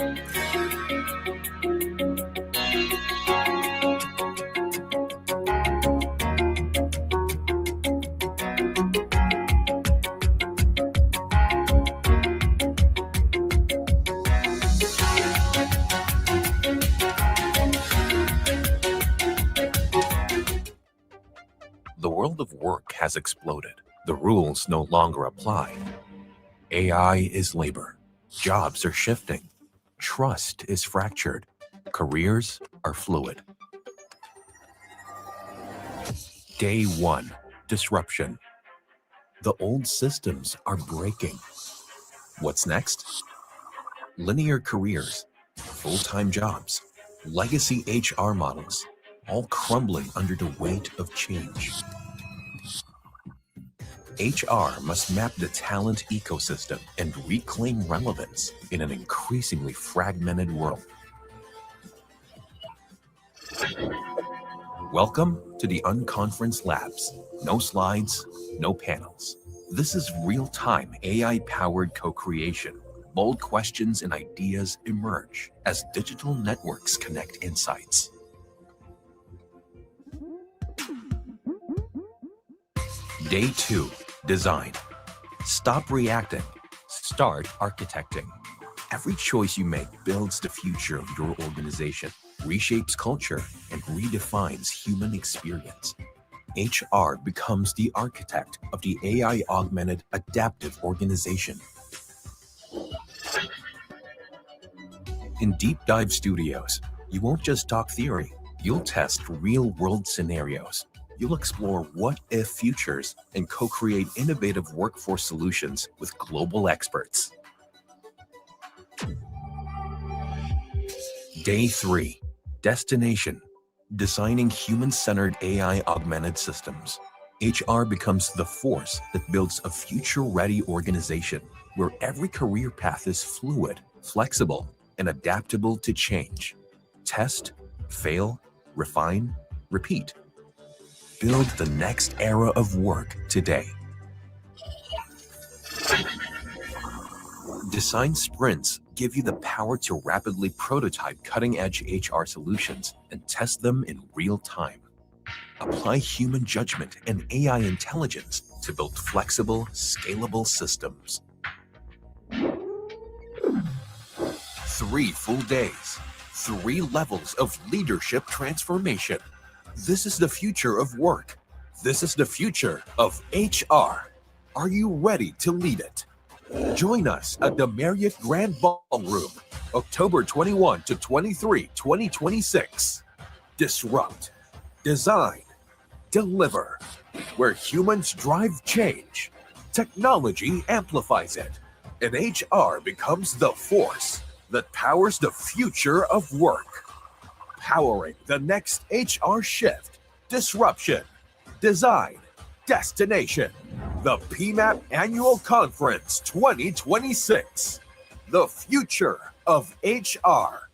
The world of work has exploded. The rules no longer apply. AI is labor. Jobs are shifting. Trust is fractured. Careers are fluid. Day 1. Disruption. The old systems are breaking. What's next? Linear careers, full-time jobs, legacy HR models, all crumbling under the weight of change. HR must map the talent ecosystem and reclaim relevance in an increasingly fragmented world. Welcome to the Unconference Labs. No slides, no panels. This is real-time AI-powered co-creation. Bold questions and ideas emerge as digital networks connect insights. Day 2. Design. Stop reacting. Start architecting. Every choice you make builds the future of your organization, reshapes culture, and redefines human experience. HR becomes the architect of the AI-augmented adaptive organization. In Deep Dive Studios, you won't just talk theory, you'll test real-world scenarios. You'll explore what-if futures and co-create innovative workforce solutions with global experts. Day 3. Destination. Designing human-centered AI-augmented systems. HR becomes the force that builds a future-ready organization where every career path is fluid, flexible, and adaptable to change. Test, fail, refine, repeat. Build the next era of work today. Design sprints give you the power to rapidly prototype cutting-edge HR solutions and test them in real time. Apply human judgment and AI intelligence to build flexible, scalable systems. 3 full days, 3 levels of leadership transformation. This is the future of work. This is the future of HR. Are you ready to lead it? Join us at the Marriott Grand Ballroom, October 21 to 23, 2026. Disrupt, design, deliver. Where humans drive change, technology amplifies it, and HR becomes the force that powers the future of work. Powering the next HR shift, disruption, design, destination. The PMAP Annual Conference 2026. The future of HR.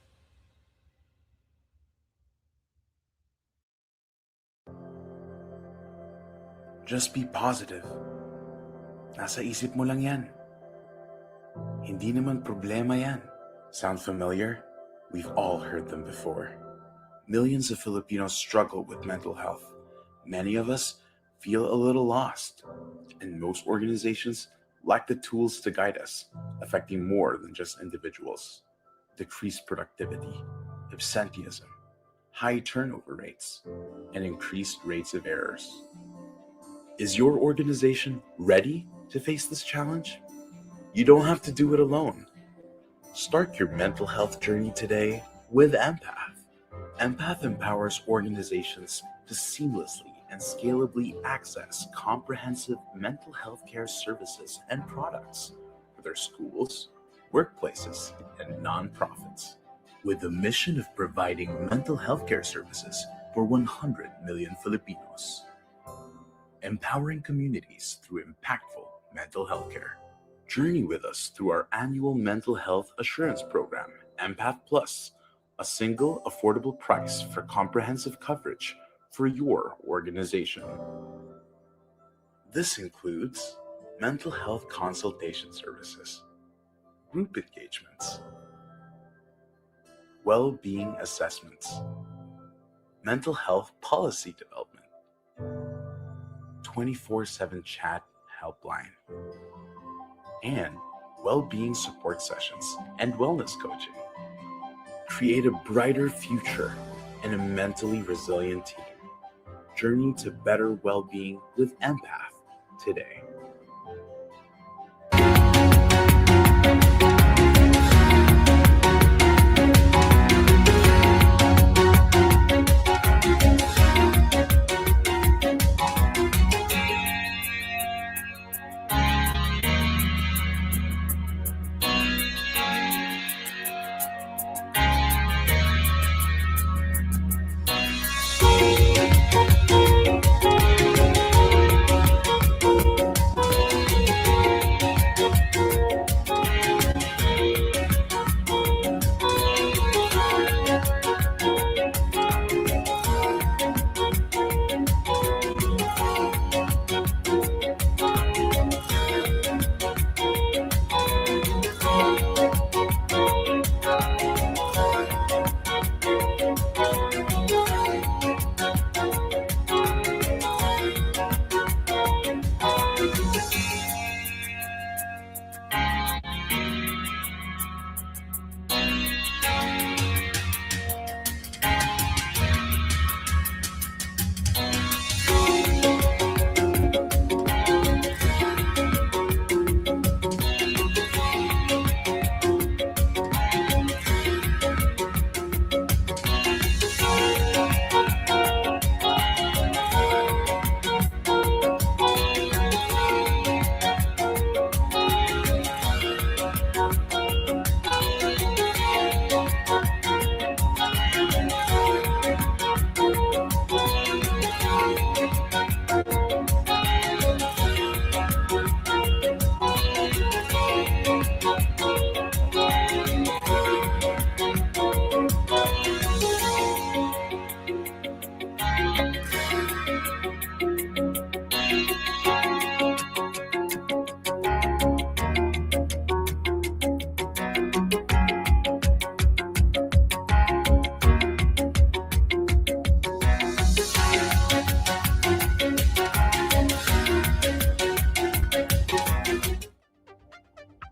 Just be positive. Nasa isip mo lang yan. Hindi naman problema yan. Sound familiar? We've all heard them before. Millions of Filipinos struggle with mental health. Many of us feel a little lost, and most organizations lack the tools to guide us, affecting more than just individuals. Decreased productivity, absenteeism, high turnover rates, and increased rates of errors. Is your organization ready to face this challenge? You don't have to do it alone. Start your mental health journey today with Empath. Empath empowers organizations to seamlessly and scalably access comprehensive mental health care services and products for their schools, workplaces, and nonprofits. With the mission of providing mental health care services for 100 million Filipinos. Empowering communities through impactful mental health care. Journey with us through our annual mental health assurance program, Empath Plus, a single affordable price for comprehensive coverage for your organization. This includes mental health consultation services, group engagements, well-being assessments, mental health policy development, 24/7 chat helpline, and well-being support sessions and wellness coaching. Create a brighter future and a mentally resilient team. Journey to better well-being with Empath today.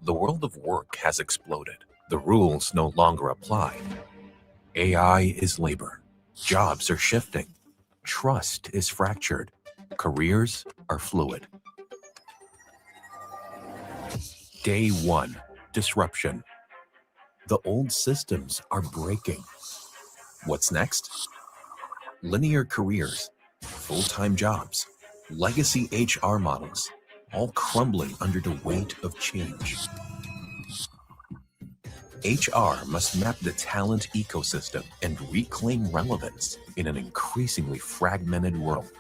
The world of work has exploded. The rules no longer apply. AI is labor. Jobs are shifting. Trust is fractured. Careers are fluid. Day 1. Disruption. The old systems are breaking. What's next? Linear careers, full-time jobs, legacy HR models, all crumbling under the weight of change. HR must map the talent ecosystem and reclaim relevance in an increasingly fragmented world.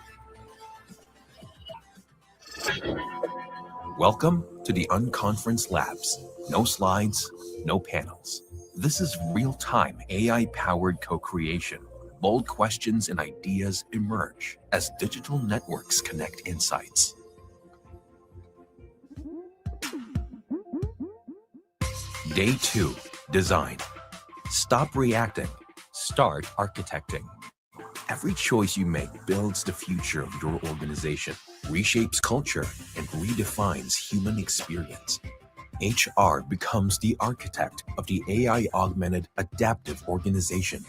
Welcome to the Unconference Labs. No slides, no panels. This is real-time AI-powered co-creation. Bold questions and ideas emerge as digital networks connect insights. Day 2. Design. Stop reacting. Start architecting. Every choice you make builds the future of your organization, reshapes culture, and redefines human experience. HR becomes the architect of the AI-augmented adaptive organization.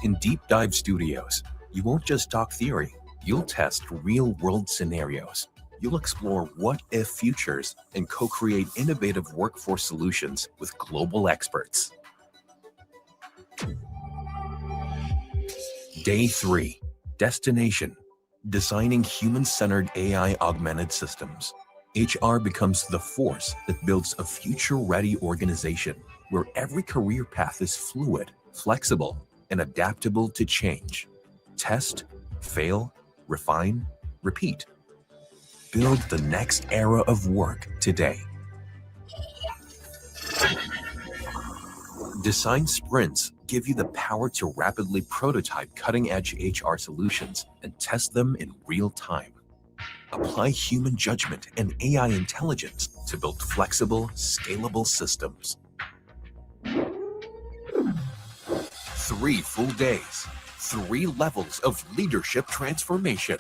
In Deep Dive Studios, you won't just talk theory, you'll test real-world scenarios. You'll explore what-if futures and co-create innovative workforce solutions with global experts. Day 3. Destination. Designing human-centered AI-augmented systems. HR becomes the force that builds a future-ready organization where every career path is fluid, flexible, and adaptable to change. Test, fail, refine, repeat. Build the next era of work today. Design sprints give you the power to rapidly prototype cutting-edge HR solutions and test them in real time. Apply human judgment and AI intelligence to build flexible, scalable systems. 3 full days, 3 levels of leadership transformation.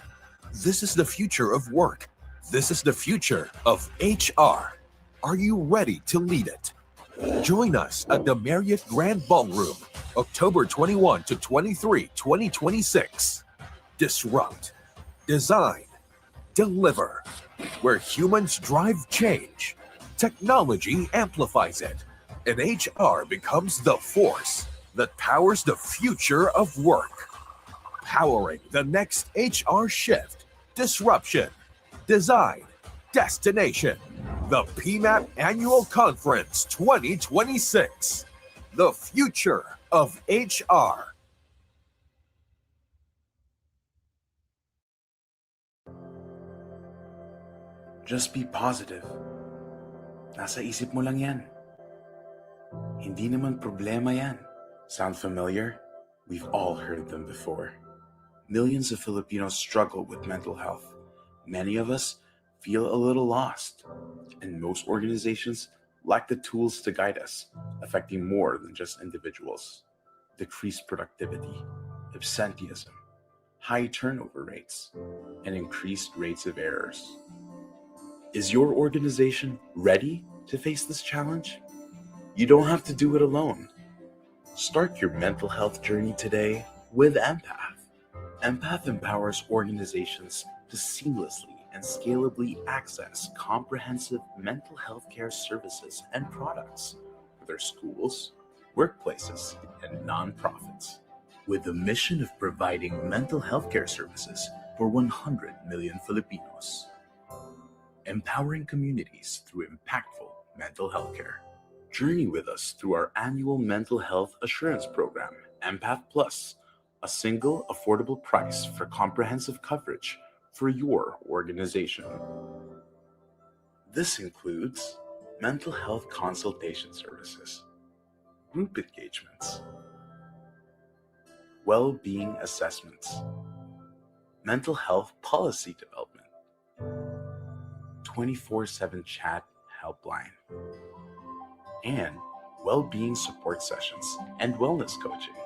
This is the future of work. This is the future of HR. Are you ready to lead it? Join us at the Marriott Grand Ballroom, October 21 to 23, 2026. Disrupt, design, deliver. Where humans drive change, technology amplifies it, and HR becomes the force that powers the future of work. Powering the next HR shift, disruption, design, destination. The PMAP Annual Conference 2026. The future of HR. Just be positive. Nasa isip mo lang yan. Hindi naman problema yan. Sound familiar? We've all heard them before. Millions of Filipinos struggle with mental health. Many of us feel a little lost, and most organizations lack the tools to guide us, affecting more than just individuals. Decreased productivity, absenteeism, high turnover rates, and increased rates of errors. Is your organization ready to face this challenge? You don't have to do it alone. Start your mental health journey today with Empath. Empath empowers organizations to seamlessly and scalably access comprehensive mental health care services and products for their schools, workplaces, and nonprofits. With the mission of providing mental health care services for 100 million Filipinos. Empowering communities through impactful mental health care. Journey with us through our annual mental health assurance program, Empath Plus, a single affordable price for comprehensive coverage for your organization. This includes mental health consultation services, group engagements, well-being assessments, mental health policy development, 24/7 chat helpline, and well-being support sessions and wellness coaching.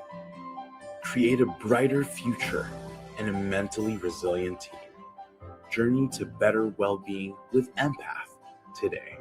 Create a brighter future and a mentally resilient team. Journey to better well-being with Empath today.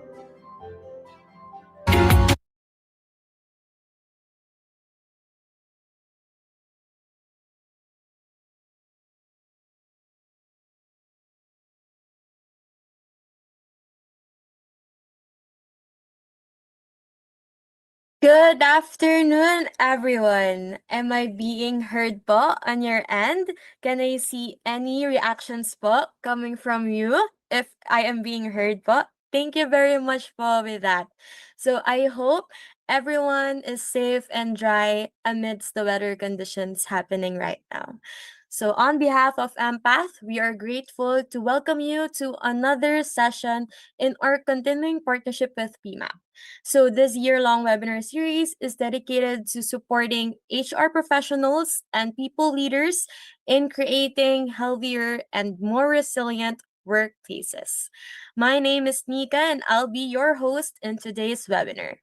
Good afternoon, everyone. Am I being heard po on your end? Can I see any reactions po coming from you if I am being heard po? Thank you very much po with that. So I hope everyone is safe and dry amidst the weather conditions happening right now. So on behalf of Empath, we are grateful to welcome you to another session in our continuing partnership with PMAP. So, this year long webinar series is dedicated to supporting HR professionals and people leaders in creating healthier and more resilient workplaces. My name is Nika, and I'll be your host in today's webinar.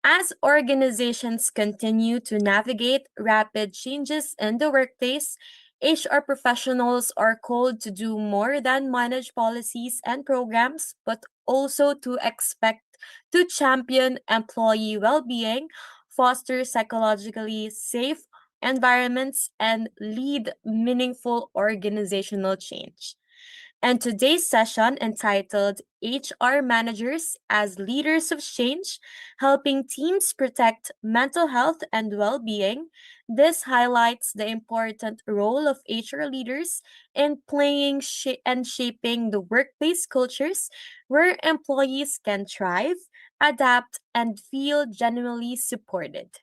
As organizations continue to navigate rapid changes in the workplace, HR professionals are called to do more than manage policies and programs, but also to expect to champion employee well-being, foster psychologically safe environments, and lead meaningful organizational change. And today's session, entitled HR Managers as Leaders of Change, Helping Teams Protect Mental Health and Well-Being, this highlights the important role of HR leaders in playing and shaping the workplace cultures where employees can thrive, adapt, and feel genuinely supported.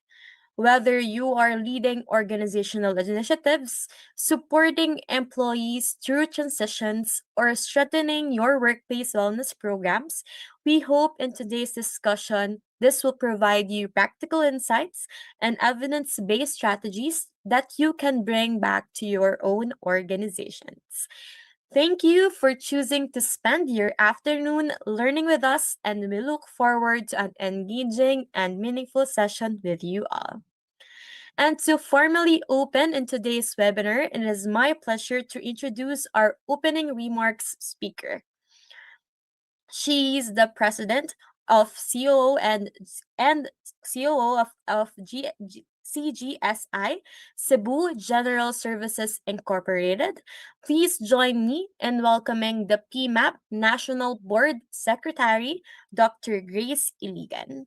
Whether you are leading organizational initiatives, supporting employees through transitions, or strengthening your workplace wellness programs, we hope in today's discussion this will provide you practical insights and evidence based strategies that you can bring back to your own organizations. Thank you for choosing to spend your afternoon learning with us, and we look forward to an engaging and meaningful session with you all. And to formally open in today's webinar, it is my pleasure to introduce our opening remarks speaker. She is the president of COO and COO of CGSI, Cebu General Services Incorporated. Please join me in welcoming the PMAP National Board Secretary, Dr. Grace Iligan.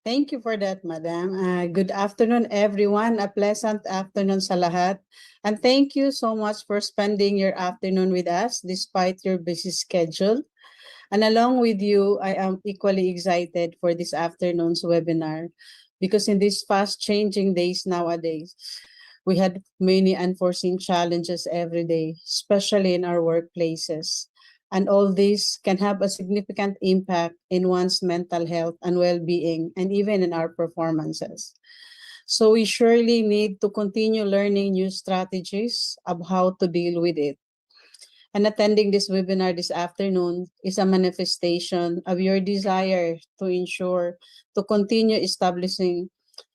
Thank you for that, Madam. Good afternoon, everyone. A pleasant afternoon sa lahat. And thank you so much for spending your afternoon with us despite your busy schedule. And along with you, I am equally excited for this afternoon's webinar because in these fast-changing days nowadays, we had many unforeseen challenges every day, especially in our workplaces. And all this can have a significant impact in one's mental health and well-being, and even in our performances. So we surely need to continue learning new strategies of how to deal with it. And attending this webinar this afternoon is a manifestation of your desire to ensure to continue establishing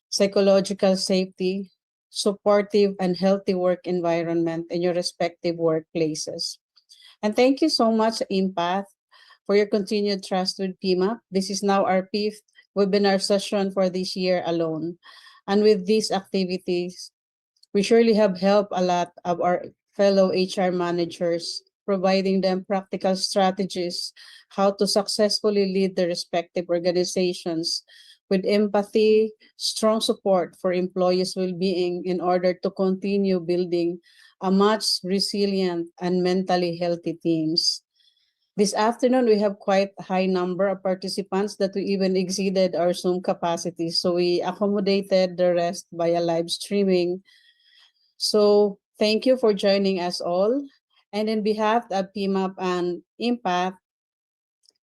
psychological safety, supportive and healthy work environment in your respective workplaces. And thank you so much, Empath, for your continued trust with PMAP. This is now our fifth webinar session for this year alone. And with these activities, we surely have helped a lot of our fellow HR managers, providing them practical strategies how to successfully lead their respective organizations with empathy, strong support for employees' well-being in order to continue building a much resilient and mentally healthy teams. This afternoon, we have quite a high number of participants that we even exceeded our Zoom capacity. So we accommodated the rest via live streaming. So thank you for joining us all. And in behalf of PMAP and Impact,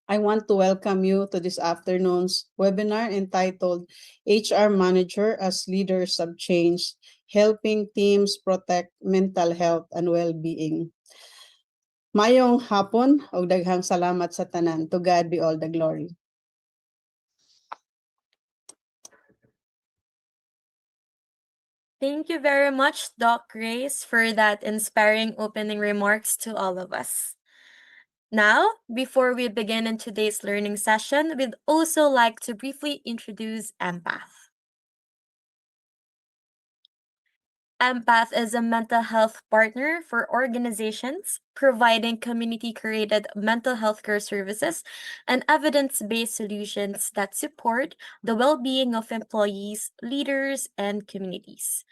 I want to welcome you to this afternoon's webinar entitled HR Manager as Leaders of Change, Helping Teams Protect Mental Health and Well-Being. Mayong hapon o daghang salamat sa tanan. To God be all the glory. Thank you very much, Doc Grace, for that inspiring opening remarks to all of us. Now, before we begin in today's learning session, we'd also like to briefly introduce Empath. Empath is a mental health partner for organizations providing community-created mental health care services and evidence-based solutions that support the well-being of employees, leaders, and communities.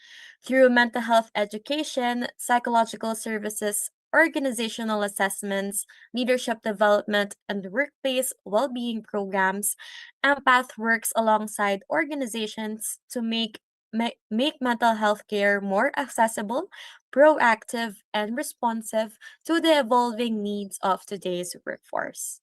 Through mental health education, psychological services, organizational assessments, leadership development, and workplace well-being programs, Empath works alongside organizations to make mental health care more accessible, proactive, and responsive to the evolving needs of today's workforce.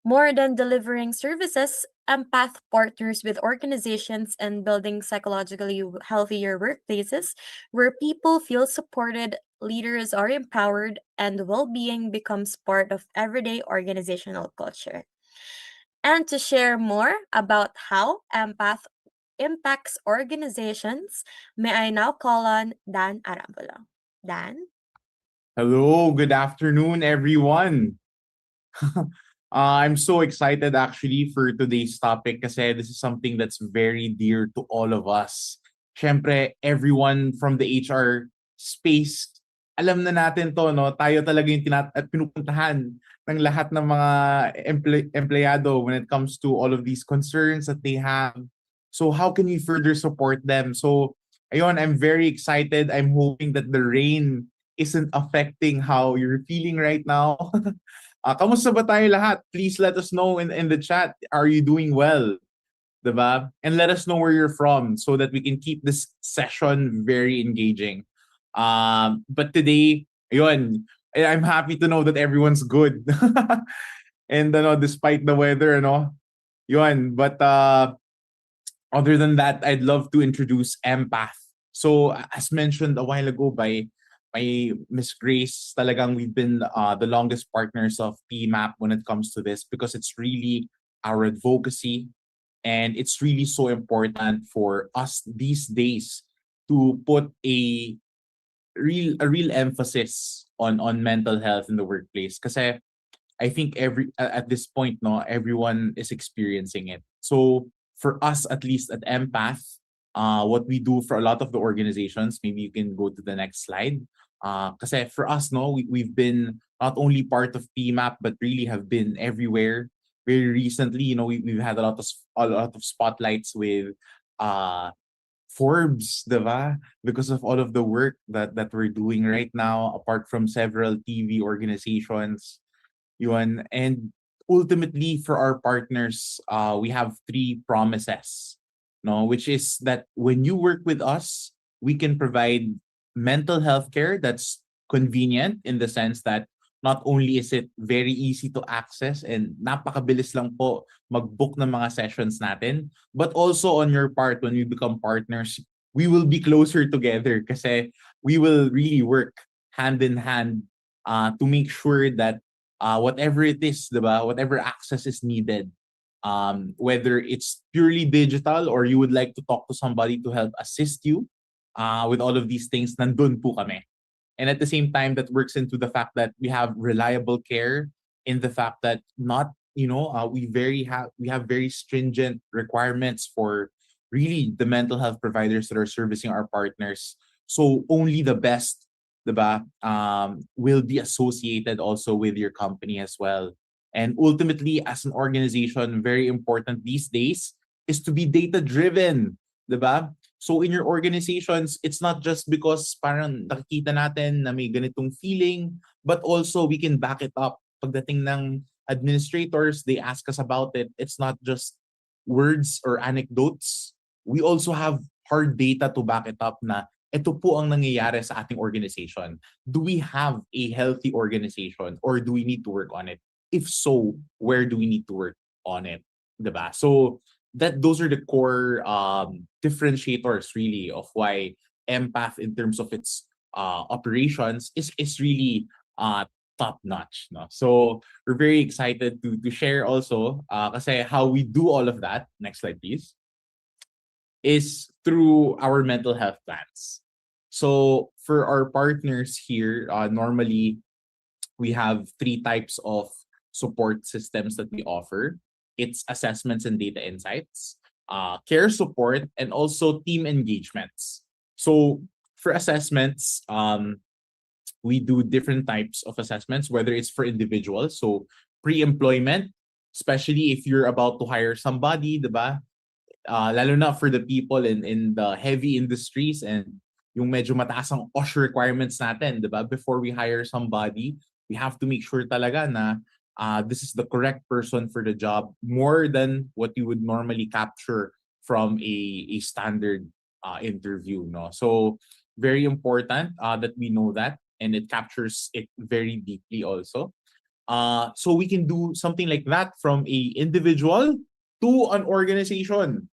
More than delivering services, Empath partners with organizations in building psychologically healthier workplaces where people feel supported, leaders are empowered, and well being becomes part of everyday organizational culture. And to share more about how Empath impacts organizations, may I now call on Dan Arambulo. Dan? Hello, good afternoon, everyone. I'm so excited actually for today's topic kasi this is something that's very dear to all of us. Siyempre, everyone from the HR space, alam na natin to, no? Tayo talaga yung at pinupuntahan ng lahat ng mga empleyado when it comes to all of these concerns that they have. So how can we further support them? So, ayun, I'm very excited. I'm hoping that the rain isn't affecting how you're feeling right now. Kamusta ba tayo lahat? Please let us know in the chat. Are you doing well? Diba? And let us know where you're from so that we can keep this session very engaging. But today, ayun, I'm happy to know that everyone's good. And despite the weather, yun. But other than that, I'd love to introduce Empath. So as mentioned a while ago by my Miss Grace, talagang we've been the longest partners of PMAP when it comes to this because it's really our advocacy and it's really so important for us these days to put a real emphasis on mental health in the workplace. Kasi I think at this point, no, everyone is experiencing it. So for us, at least at Empath, what we do for a lot of the organizations, maybe you can go to the next slide. Kasi for us, no, we've been not only part of PMAP, but really have been everywhere. Very recently, you know, we've had a lot of spotlights with Forbes, diba? Because of all of the work that we're doing right now, apart from several TV organizations. Yun. And ultimately for our partners, we have 3 promises, no, which is that when you work with us, we can provide mental health care that's convenient in the sense that not only is it very easy to access and napakabilis lang po mag-book ng mga sessions natin, but also on your part, when we become partners, we will be closer together kasi we will really work hand in hand to make sure that whatever it is, diba? Whatever access is needed, whether it's purely digital or you would like to talk to somebody to help assist you with all of these things, nandun po kami. And at the same time, that works into the fact that we have reliable care in the fact that not, you know, we have very stringent requirements for really the mental health providers that are servicing our partners. So only the best, diba, will be associated also with your company as well. And ultimately, as an organization, very important these days is to be data-driven, diba? So in your organizations, it's not just because parang nakikita natin na may ganitong feeling, but also we can back it up. Pagdating ng administrators, they ask us about it. It's not just words or anecdotes. We also have hard data to back it up na ito po ang nangyayari sa ating organization. Do we have a healthy organization or do we need to work on it? If so, where do we need to work on it? Diba? So those are the core differentiators really of why Empath in terms of its operations is really top notch. No? So we're very excited to share also kasi how we do all of that. Next slide, please. Is through our mental health plans. So for our partners here, normally we have 3 types of support systems that we offer. It's assessments and data insights, care support, and also team engagements. So for assessments, we do different types of assessments, whether it's for individuals, so pre-employment, especially if you're about to hire somebody, diba? Lalo na for the people in the heavy industries and yung medyo mataas ang OSH requirements natin, diba? Before we hire somebody, we have to make sure talaga na this is the correct person for the job more than what you would normally capture from a standard interview. No? So very important that we know that and it captures it very deeply also. So we can do something like that from a individual to an organization.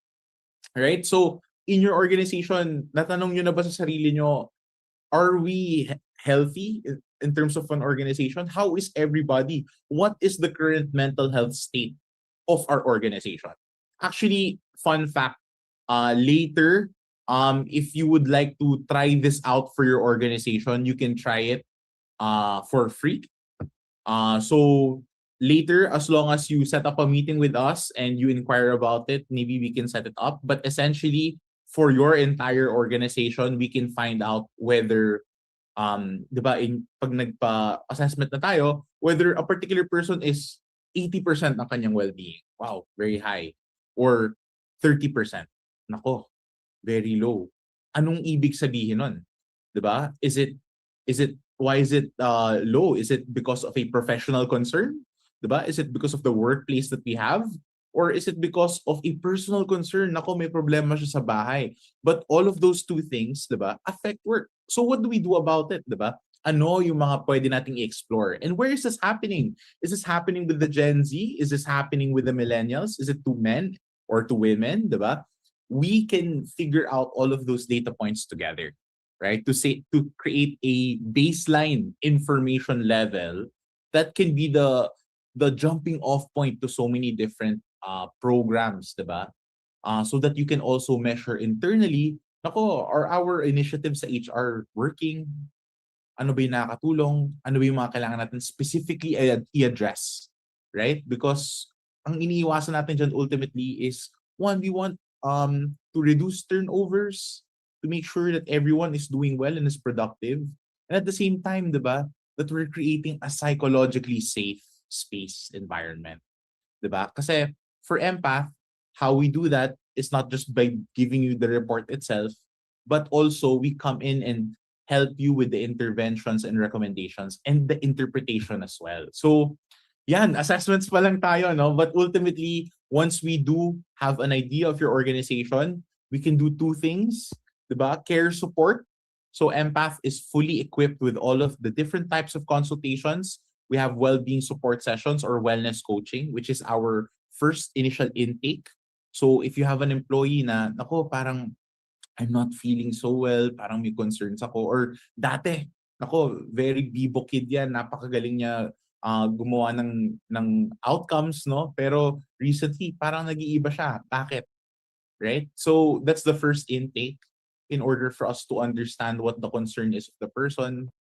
Right? So in your organization, natanong nyo na ba sa sarili nyo, are we healthy in terms of an organization? How is everybody? What is the current mental health state of our organization? Actually, fun fact, later, if you would like to try this out for your organization, you can try it for free. So later, as long as you set up a meeting with us and you inquire about it, maybe we can set it up. But essentially, for your entire organization, we can find out whether diba, pag nagpa-assessment na tayo, whether a particular person is 80% ng kanyang well-being. Wow, very high. Or 30%. Nako, very low. Anong ibig sabihin nun? Diba? Why is it low? Is it because of a professional concern? Diba? Is it because of the workplace that we have? Or is it because of a personal concern? Nako, may problema siya sa bahay. But all of those 2 things, diba, affect work. So what do we do about it, diba? Ano yung mga pwede nating i-explore? And where is this happening? Is this happening with the Gen Z? Is this happening with the millennials? Is it to men or to women, diba? We can figure out all of those data points together, right? To create a baseline information level that can be the jumping off point to so many different programs, diba? So that you can also measure internally, nako, are our initiatives sa HR working? Ano ba yung nakakatulong? Ano ba yung mga kailangan natin specifically i-address, right? Because ang iniiwasan natin dyan ultimately is, one, we want to reduce turnovers, to make sure that everyone is doing well and is productive. And at the same time, diba, that we're creating a psychologically safe space environment. Diba? Kasi for Empath, how we do that is not just by giving you the report itself, but also we come in and help you with the interventions and recommendations and the interpretation as well. So, yan, assessments pa lang tayo, no? But ultimately, once we do have an idea of your organization, we can do two things, diba? Care support. So Empath is fully equipped with all of the different types of consultations. We have well-being support sessions or wellness coaching, which is our first initial intake. So if you have an employee na, nako, parang I'm not feeling so well, parang may concerns ako, or dati, nako, very bibo kid yan, napakagaling niya gumawa ng outcomes, no? Pero recently, parang nag-iiba siya. Bakit? Right? So that's the first intake in order for us to understand what the concern is of the person.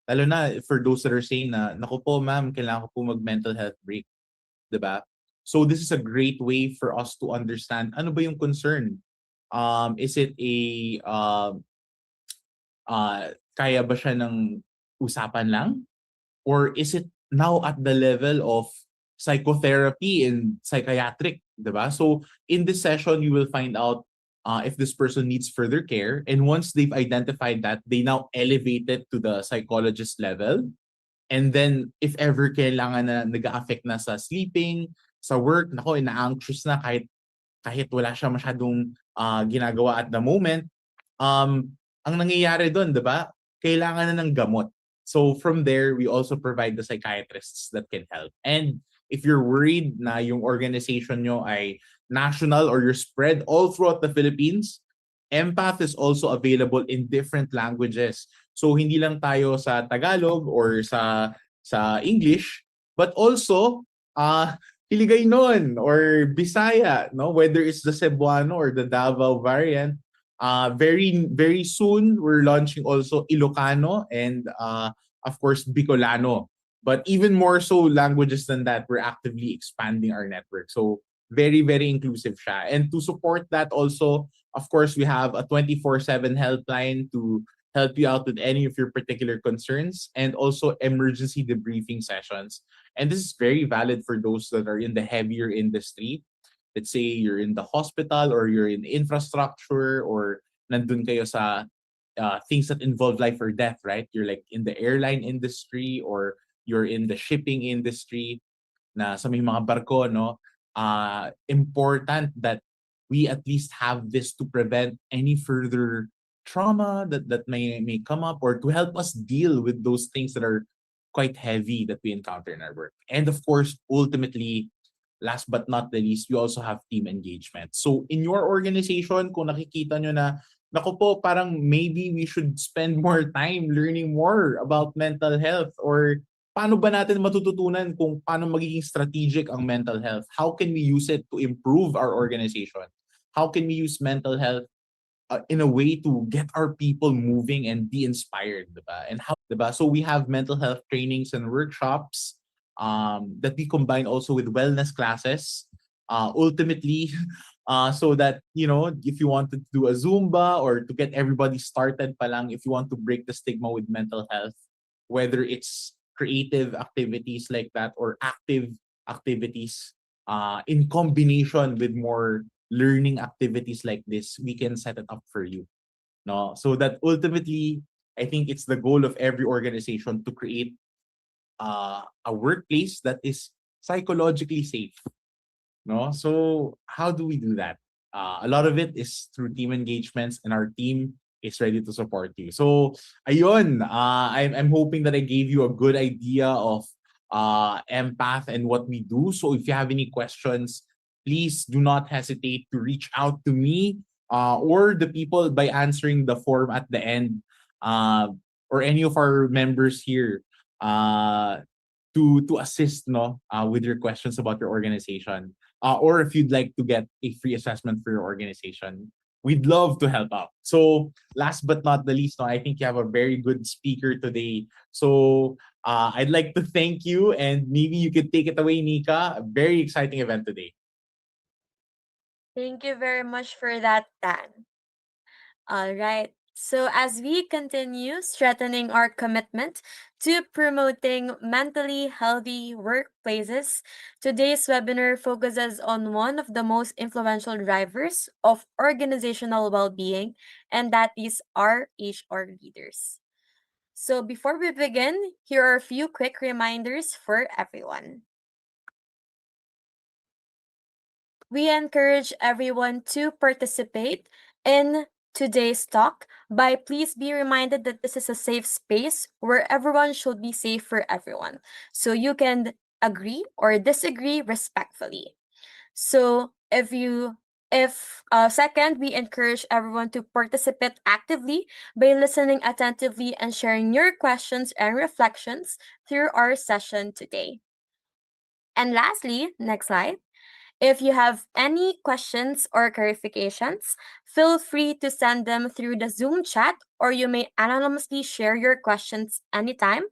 Lalo na for those that are saying na, naku po ma'am, kailangan ko po mag-mental health break. Diba? So this is a great way for us to understand ano ba yung concern. Is it a kaya ba siya ng usapan lang? Or is it now at the level of psychotherapy and psychiatric, diba? So in this session, you will find out if this person needs further care. And once they've identified that, they now elevate it to the psychologist level. And then if ever kailangan na nag-affect na sa sleeping, sa work, nako, ina-anxious na kahit wala siya masyadong ginagawa at the moment, ang nangyayari doon, diba? Kailangan na ng gamot. So from there, we also provide the psychiatrists that can help. And if you're worried na yung organization nyo ay national or you're spread all throughout the Philippines, Empath is also available in different languages. So hindi lang tayo sa Tagalog or sa English, but also Hiligaynon or Bisaya, no? Whether it's the Cebuano or the Davao variant. Very very soon we're launching also Ilocano and of course Bicolano. But even more so languages than that, we're actively expanding our network. So very very inclusive siya. And to support that also, of course, we have a 24/7 helpline to help you out with any of your particular concerns, and also emergency debriefing sessions. And this is very valid for those that are in the heavier industry. Let's say you're in the hospital or you're in infrastructure or nandun kayo sa things that involve life or death, right? You're like in the airline industry or you're in the shipping industry na sa may mga barko, no? Important that we at least have this to prevent any further trauma that may come up, or to help us deal with those things that are quite heavy that we encounter in our work. And of course, ultimately, last but not the least, we also have team engagement. So in your organization, kung nakikita nyo na, naku po, parang maybe we should spend more time learning more about mental health, or paano ba natin matututunan kung paano magiging strategic ang mental health? How can we use it to improve our organization? How can we use mental health in a way to get our people moving and be inspired, diba? And how, diba? So we have mental health trainings and workshops that we combine also with wellness classes. Ultimately, so that, you know, if you want to do a Zumba or to get everybody started palang, if you want to break the stigma with mental health, whether it's creative activities like that or active activities in combination with more learning activities like this, we can set it up for you. No, so that ultimately, I think it's the goal of every organization to create a workplace that is psychologically safe. No, so how do we do that? A lot of it is through team engagements, and our team is ready to support you. So, ayun, I'm hoping that I gave you a good idea of Empath and what we do. So if you have any questions, please do not hesitate to reach out to me or the people by answering the form at the end. or any of our members here to assist with your questions about your organization, or if you'd like to get a free assessment for your organization, we'd love to help out. So last but not the least, I think you have a very good speaker today. So I'd like to thank you, and maybe you could take it away, Nika. A very exciting event today. Thank you very much for that, Dan. All right. So, as we continue strengthening our commitment to promoting mentally healthy workplaces, today's webinar focuses on one of the most influential drivers of organizational well being, and that is our HR leaders. So, before we begin, here are a few quick reminders for everyone. We encourage everyone to participate in today's talk by please be reminded that this is a safe space where everyone should be safe for everyone. So you can agree or disagree respectfully. So if second, we encourage everyone to participate actively by listening attentively and sharing your questions and reflections through our session today. And lastly, next slide. If you have any questions or clarifications, feel free to send them through the Zoom chat, or you may anonymously share your questions anytime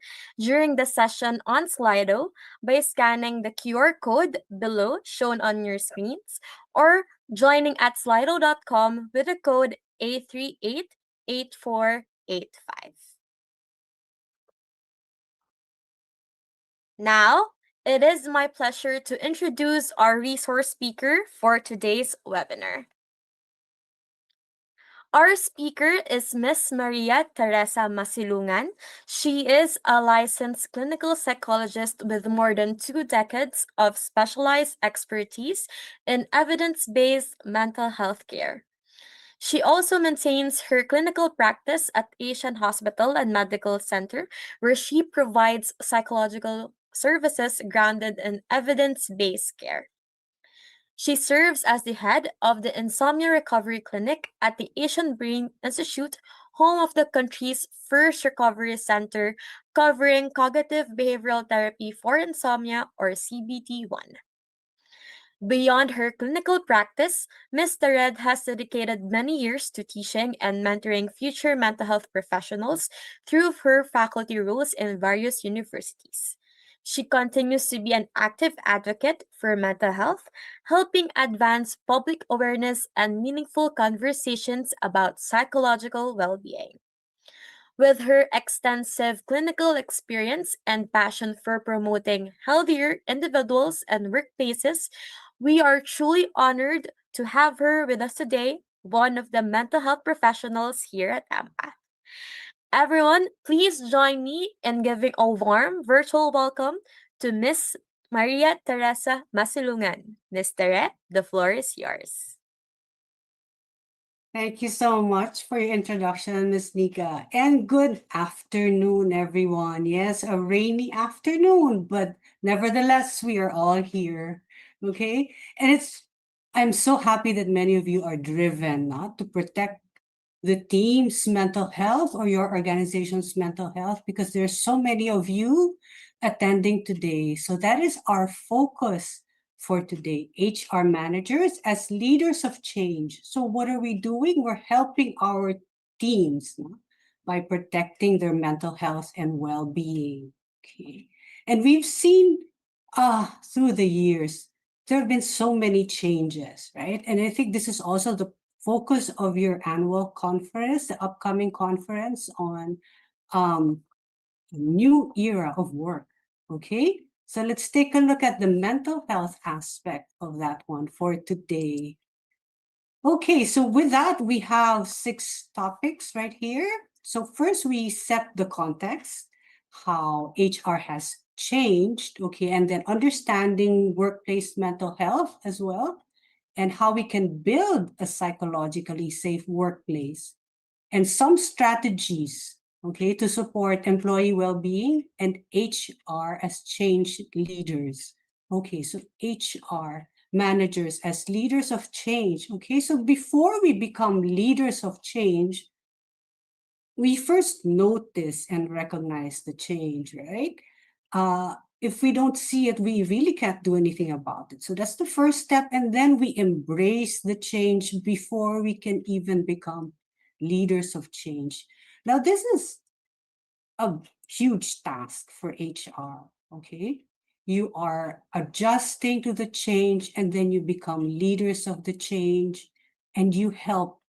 during the session on Slido by scanning the QR code below shown on your screens, or joining at slido.com with the code A388485. Now, it is my pleasure to introduce our resource speaker for today's webinar. Our speaker is Miss Maria Teresa Masilungan. She is a licensed clinical psychologist with more than 2 decades of specialized expertise in evidence-based mental health care. She also maintains her clinical practice at Asian Hospital and Medical Center, where she provides psychological services grounded in evidence-based care. She serves as the head of the Insomnia Recovery Clinic at the Asian Brain Institute, home of the country's first recovery center covering cognitive behavioral therapy for insomnia, or CBT-1. Beyond her clinical practice, Ms. Tared has dedicated many years to teaching and mentoring future mental health professionals through her faculty roles in various universities. She continues to be an active advocate for mental health, helping advance public awareness and meaningful conversations about psychological well being. With her extensive clinical experience and passion for promoting healthier individuals and workplaces, we are truly honored to have her with us today, one of the mental health professionals here at AMPA. Everyone, please join me in giving a warm virtual welcome to Miss Maria Teresa Masilungan. Miss Tere, the floor is yours. Thank you so much for your introduction, Ms. Nika. And good afternoon, everyone. Yes, a rainy afternoon, but nevertheless, we are all here. Okay? And I'm so happy that many of you are driven not to protect the team's mental health or your organization's mental health, because there's so many of you attending today. So that is our focus for today, HR managers as leaders of change. So what are we doing? We're helping our teams by protecting their mental health and well-being. Okay. And we've seen through the years, there have been so many changes, right? And I think this is also the focus of your annual conference, the upcoming conference on new era of work. Okay, so let's take a look at the mental health aspect of that one for today. Okay, so with that, we have 6 topics right here. So first, we set the context, how HR has changed, okay, and then understanding workplace mental health as well, and how we can build a psychologically safe workplace, and some strategies, okay, to support employee well-being and HR as change leaders. Okay, so HR managers as leaders of change. Okay, so before we become leaders of change, we first notice and recognize the change, right? If we don't see it, we really can't do anything about it. So that's the first step. And then we embrace the change before we can even become leaders of change. Now, this is a huge task for HR, okay? You are adjusting to the change and then you become leaders of the change and you help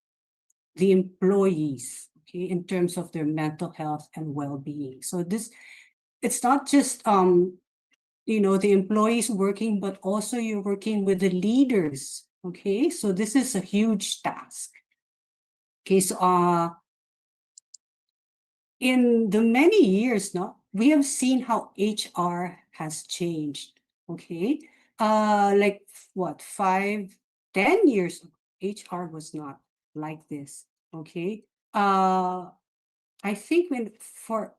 the employees, okay, in terms of their mental health and well-being. So this, it's not just the employees working, but also you're working with the leaders, okay? So this is a huge task. Okay, so in the many years now, we have seen how HR has changed, okay? Like what, 5, 10 years ago, HR was not like this, okay? I think for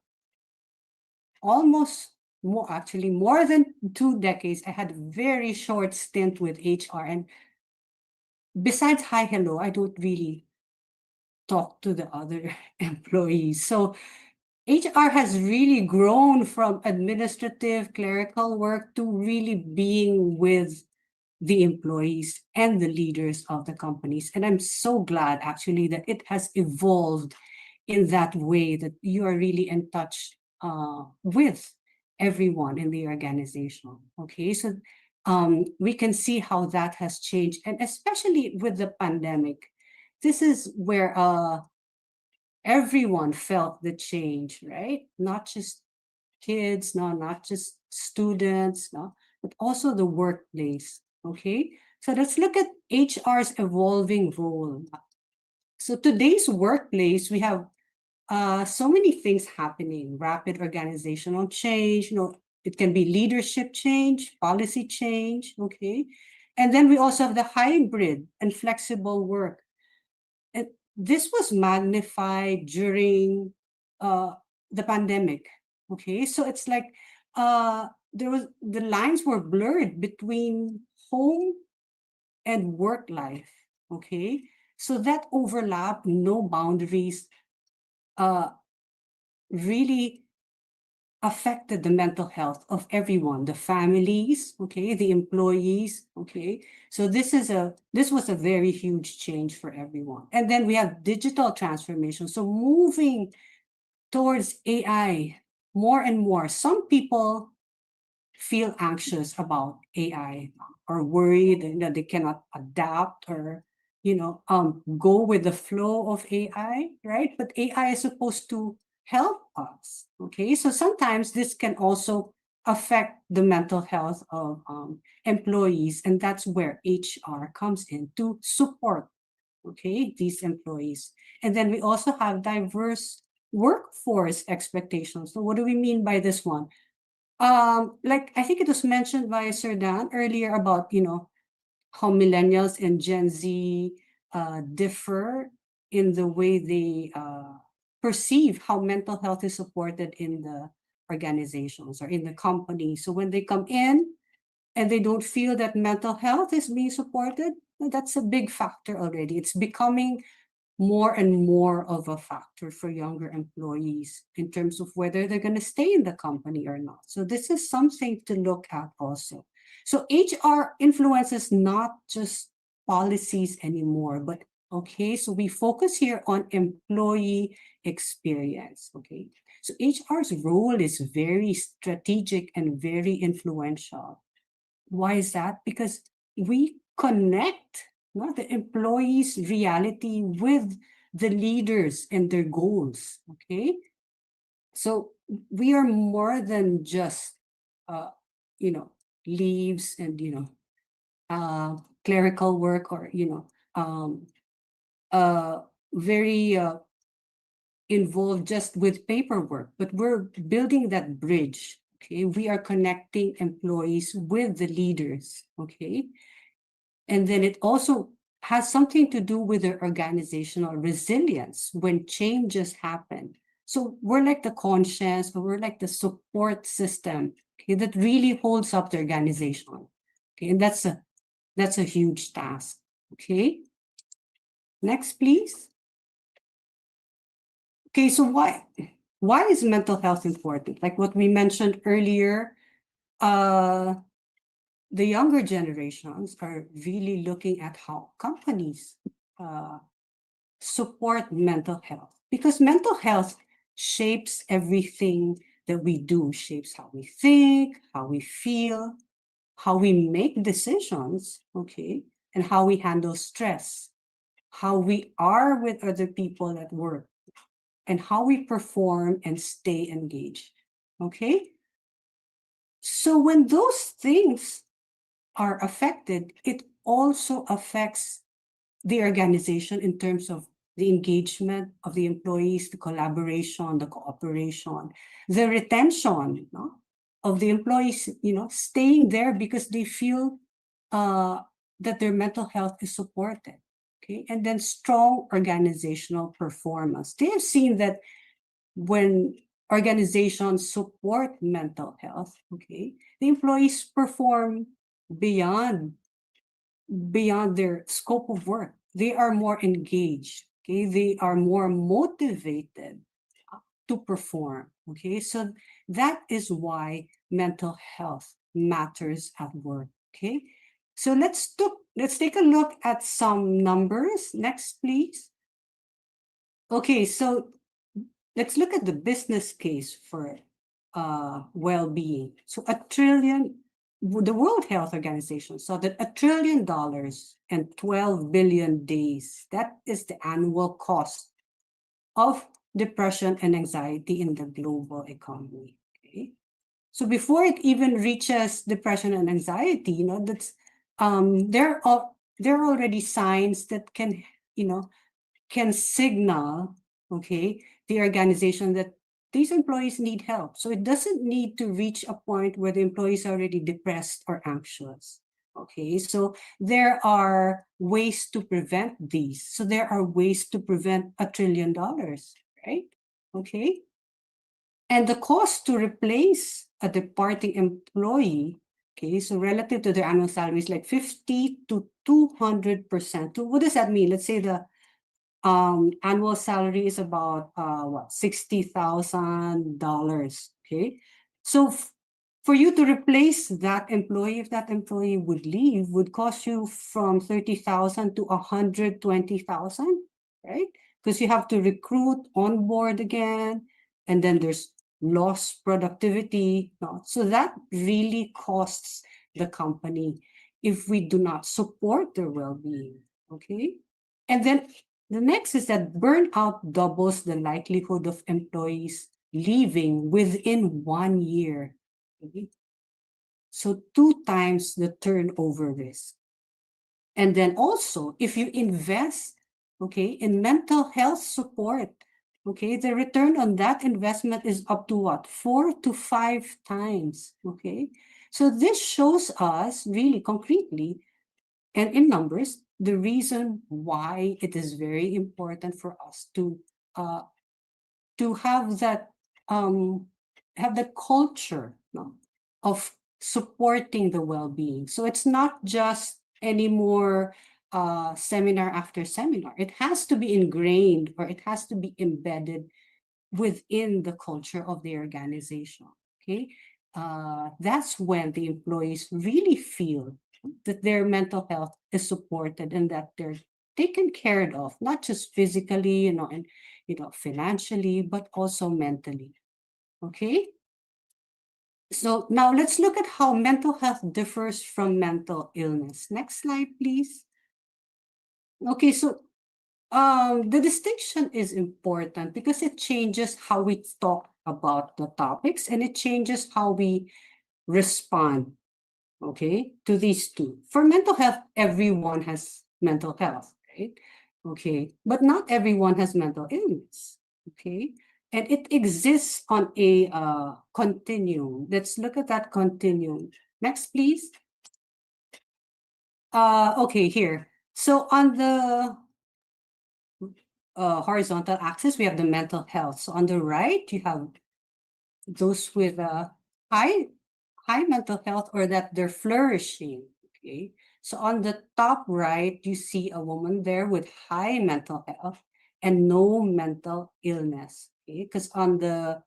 almost more than 2 decades, I had a very short stint with HR. And besides hi, hello, I don't really talk to the other employees. So HR has really grown from administrative clerical work to really being with the employees and the leaders of the companies. And I'm so glad actually that it has evolved in that way, that you are really in touch with everyone in the organization. Okay, so we can see how that has changed, and especially with the pandemic, this is where everyone felt the change, right? Not just kids, no, not just students, no, but also the workplace. Okay, so let's look at HR's evolving role. So today's workplace, we have so many things happening: rapid organizational change, it can be leadership change, policy change, okay? And then we also have the hybrid and flexible work. And this was magnified during the pandemic, okay? So it's like the lines were blurred between home and work life, okay? So that overlap, no boundaries, really affected the mental health of everyone, the families, okay, the employees, okay. So this was a very huge change for everyone. And then we have digital transformation. So moving towards AI more and more. Some people feel anxious about AI or worried that they cannot adapt or go with the flow of AI, right? But AI is supposed to help us, okay? So sometimes this can also affect the mental health of employees, and that's where HR comes in to support, okay, these employees. And then we also have diverse workforce expectations. So what do we mean by this one? Like I think it was mentioned by Sir Dan earlier about how millennials and Gen Z differ in the way they perceive how mental health is supported in the organizations or in the company. So when they come in and they don't feel that mental health is being supported, that's a big factor already. It's becoming more and more of a factor for younger employees in terms of whether they're going to stay in the company or not. So this is something to look at also. So HR influences not just policies anymore, but okay, so we focus here on employee experience, okay? So HR's role is very strategic and very influential. Why is that? Because we connect the employees' reality with the leaders and their goals, okay? So we are more than just, leaves and, clerical work or, very involved just with paperwork, but we're building that bridge, okay? We are connecting employees with the leaders, okay? And then it also has something to do with their organizational resilience when changes happen. So we're like the conscience, or we're like the support system, okay, that really holds up the organization. Okay, and that's a huge task. Okay. Next, please. Okay, so why is mental health important? Like what we mentioned earlier, the younger generations are really looking at how companies support mental health, because mental health shapes everything that we do, shapes how we think, how we feel, how we make decisions, okay, and how we handle stress, how we are with other people at work, and how we perform and stay engaged, okay? So when those things are affected, it also affects the organization in terms of the engagement of the employees, the collaboration, the cooperation, the retention, no, of the employees, staying there because they feel that their mental health is supported. Okay, and then strong organizational performance. They have seen that when organizations support mental health, okay, the employees perform beyond their scope of work. They are more engaged, okay? They are more motivated to perform, okay? So that is why mental health matters at work, okay? So let's take a look at some numbers. Next, please. Okay, so let's look at the business case for well-being. So the World Health Organization saw that $1 trillion and 12 billion days, that is the annual cost of depression and anxiety in the global economy. Okay? So before it even reaches depression and anxiety, that's there are already signs that can signal, okay, the organization that these employees need help. So it doesn't need to reach a point where the employees are already depressed or anxious. Okay, so there are ways to prevent these. So there are ways to prevent $1 trillion, right? Okay. And the cost to replace a departing employee, okay, so relative to their annual salary is like 50 to 200%. So what does that mean? Let's say the annual salary is about $60,000. Okay, so for you to replace that employee, if that employee would leave, would cost you from 30,000 to 120,000, right? Because you have to recruit, onboard again, and then there's lost productivity. No. So that really costs the company if we do not support their well-being. Okay, and then the next is that burnout doubles the likelihood of employees leaving within 1 year. Okay? So 2 times the turnover risk. And then also, if you invest, okay, in mental health support, okay, the return on that investment is up to what? 4 to 5 times, okay? So this shows us really concretely and in numbers the reason why it is very important for us to have that culture, no, of supporting the well-being. So it's not just anymore seminar after seminar. It has to be ingrained, or it has to be embedded within the culture of the organization. Okay, that's when the employees really feel that their mental health is supported and that they're taken care of, not just physically, and financially, but also mentally. Okay. So now let's look at how mental health differs from mental illness. Next slide, please. Okay, so the distinction is important because it changes how we talk about the topics, and it changes how we respond, okay, to these two. For mental health, everyone has mental health, right? Okay, but not everyone has mental illness, okay? And it exists on a continuum. Let's look at that continuum. Next, please. Okay, here. So on the horizontal axis, we have the mental health. So on the right, you have those with high mental health, or that they're flourishing. Okay, so on the top right, you see a woman there with high mental health, and no mental illness. Okay, because on the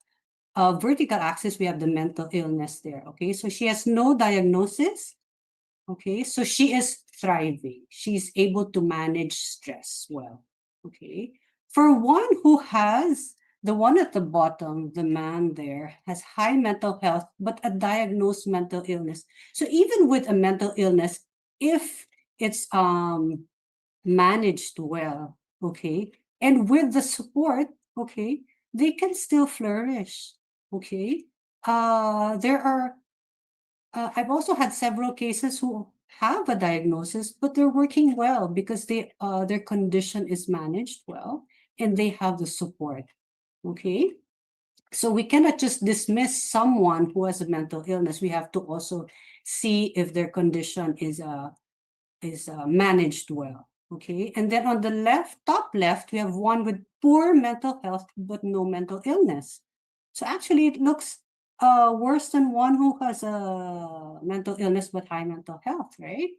vertical axis, we have the mental illness there. Okay, so she has no diagnosis. Okay, so she is thriving. She's able to manage stress well. Okay, for one who has the one at the bottom, the man there, has high mental health, but a diagnosed mental illness. So even with a mental illness, if it's managed well, okay, and with the support, okay, they can still flourish. Okay, there are I've also had several cases who have a diagnosis, but they're working well because their condition is managed well and they have the support. Okay, so we cannot just dismiss someone who has a mental illness. We have to also see if their condition is managed well. Okay, and then on the top left, we have one with poor mental health but no mental illness. So actually, it looks worse than one who has a mental illness but high mental health, right?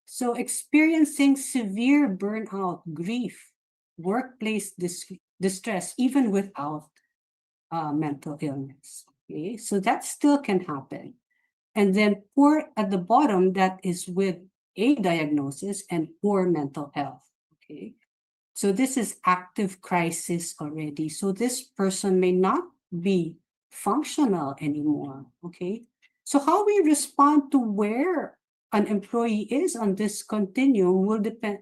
So experiencing severe burnout, grief, workplace distress, even without mental illness. Okay, so that still can happen. And then poor at the bottom, that is with a diagnosis and poor mental health. Okay, so this is active crisis already. So this person may not be functional anymore. Okay, so how we respond to where an employee is on this continuum will depend,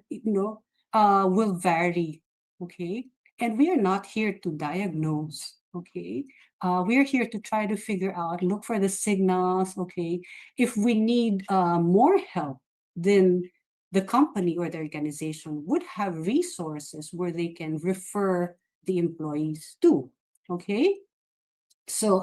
will vary. Okay, and we are not here to diagnose. Okay, we're here to try to figure out, look for the signals. Okay, if we need more help, then the company or the organization would have resources where they can refer the employees to. Okay, so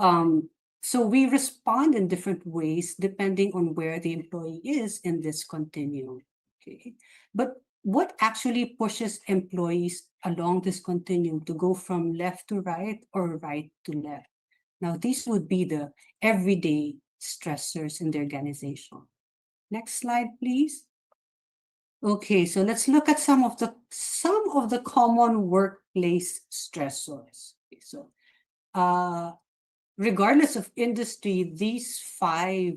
we respond in different ways depending on where the employee is in this continuum. Okay, but what actually pushes employees along this continuum to go from left to right or right to left? Now, these would be the everyday stressors in the organization. Next slide, please. Okay, so let's look at some of the common workplace stressors. Okay, so regardless of industry, these 5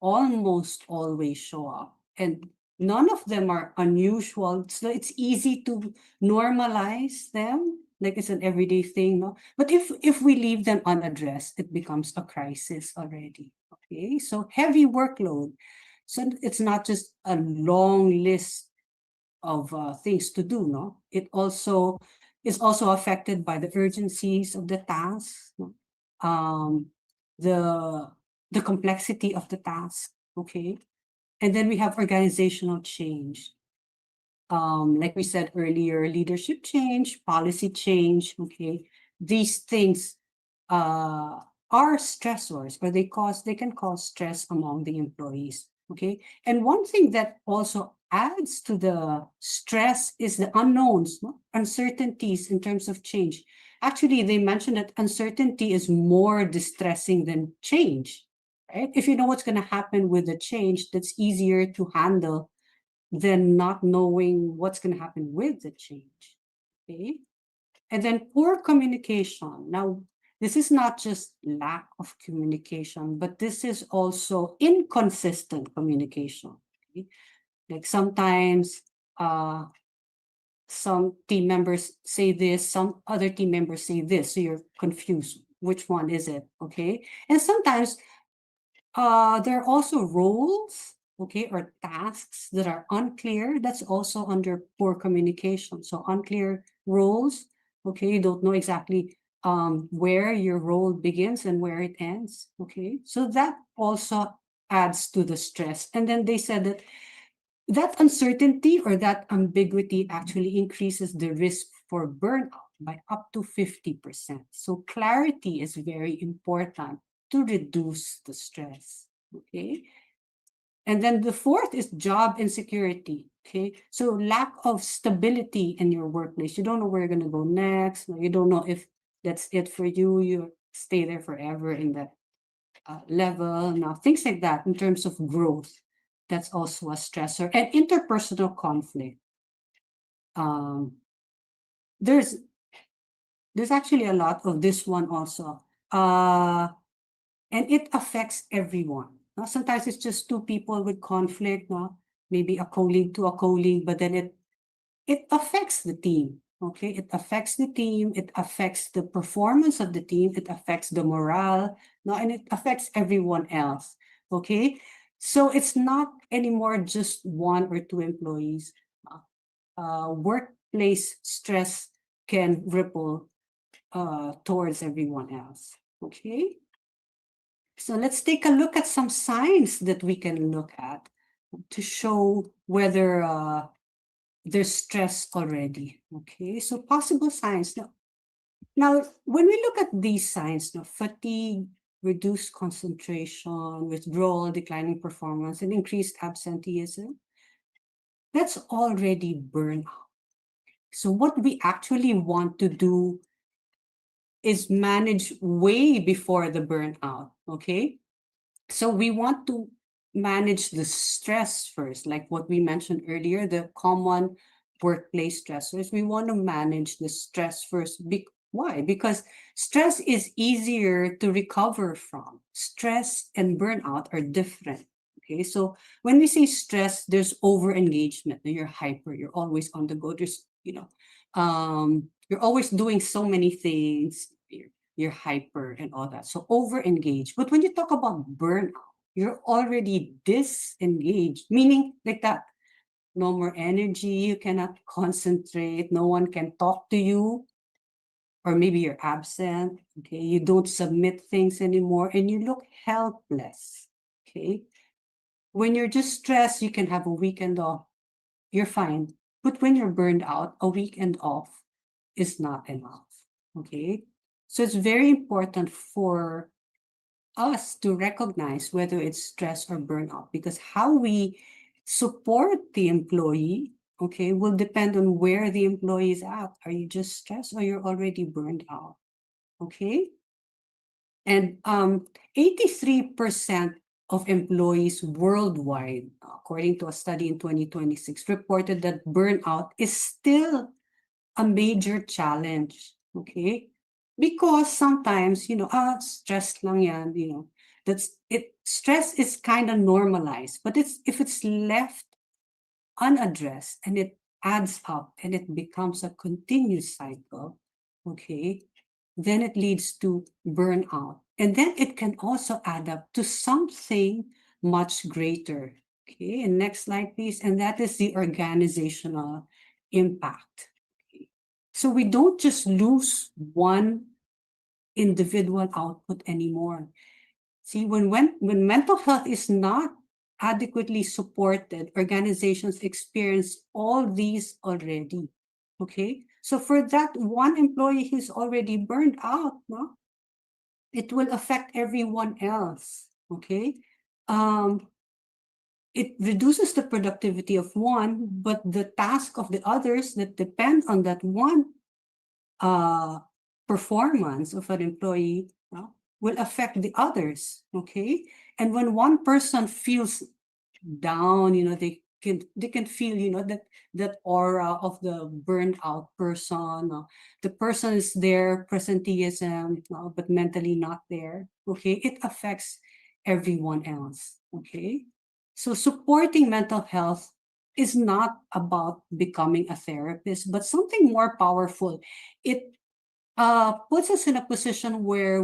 almost always show up, and none of them are unusual. So it's easy to normalize them, like it's an everyday thing, no? But if we leave them unaddressed, it becomes a crisis already. Okay, so heavy workload. So it's not just a long list of things to do, no? It also is also affected by the urgencies of the tasks, no? The complexity of the task, okay? And then we have organizational change. Like we said earlier, leadership change, policy change, okay? These things are stressors, or they can cause stress among the employees. Okay, and one thing that also adds to the stress is the unknowns, no? Uncertainties in terms of change. Actually, they mentioned that uncertainty is more distressing than change, right? If you know what's going to happen with the change, that's easier to handle than not knowing what's going to happen with the change. Okay, and then poor communication. Now, this is not just lack of communication, but this is also inconsistent communication. Okay? Like sometimes some team members say this, some other team members say this, so you're confused. Which one is it? Okay, and sometimes there are also roles, okay, or tasks that are unclear. That's also under poor communication. So unclear roles. Okay, you don't know exactly where your role begins and where it ends. Okay, so that also adds to the stress. And then they said that uncertainty or that ambiguity actually increases the risk for burnout by up to 50%. So clarity is very important to reduce the stress. Okay, and then the fourth is job insecurity. Okay, so lack of stability in your workplace. You don't know where you're going to go next. You don't know if that's it for you. You stay there forever in that level. Now, things like that in terms of growth, that's also a stressor. And interpersonal conflict. there's actually a lot of this one also. And it affects everyone. No? Sometimes it's just two people with conflict, no? Maybe a colleague to a colleague, but then it affects the team. Okay, it affects the team, it affects the performance of the team, it affects the morale, no, and it affects everyone else. Okay, so it's not anymore just one or two employees. Workplace stress can ripple towards everyone else. Okay, so let's take a look at some signs that we can look at to show whether there's stress already. Okay, so possible signs. Now, when we look at these signs, fatigue, reduced concentration, withdrawal, declining performance, and increased absenteeism, that's already burnout. So what we actually want to do is manage way before the burnout, okay? So we want to manage the stress first, like what we mentioned earlier, the common workplace stressors. We want to manage the stress first. Why? Because stress is easier to recover from. Stress and burnout are different. Okay, so when we say stress, there's over engagement. You're hyper. You're always on the go. There's you're always doing so many things. You're hyper and all that. So over engaged. But when you talk about burnout, you're already disengaged, meaning like that. No more energy. You cannot concentrate. No one can talk to you. Or maybe you're absent. Okay, you don't submit things anymore, and you look helpless. Okay. When you're just stressed, you can have a weekend off. You're fine. But when you're burned out, a weekend off is not enough. Okay. So it's very important for us to recognize whether it's stress or burnout, because how we support the employee, okay, will depend on where the employee is at. Are you just stressed or you're already burned out? Okay. And 83% of employees worldwide, according to a study in 2026, reported that burnout is still a major challenge. Okay. Because sometimes, stress lang yan, that's it. Stress is kind of normalized, but if it's left unaddressed and it adds up and it becomes a continuous cycle, okay, then it leads to burnout. And then it can also add up to something much greater. Okay, and next slide, please. And that is the organizational impact. Okay. So we don't just lose one individual output anymore. See, when mental health is not adequately supported, organizations experience all these already. Okay, so for that one employee who's already burned out, it will affect everyone else. Okay, it reduces the productivity of one, but the task of the others that depend on that one performance of an employee will affect the others. Okay, and when one person feels down, they can feel, that aura of the burned out person. The person is there, presenteeism, but mentally not there. Okay, it affects everyone else. Okay, so supporting mental health is not about becoming a therapist, but something more powerful. It puts us in a position where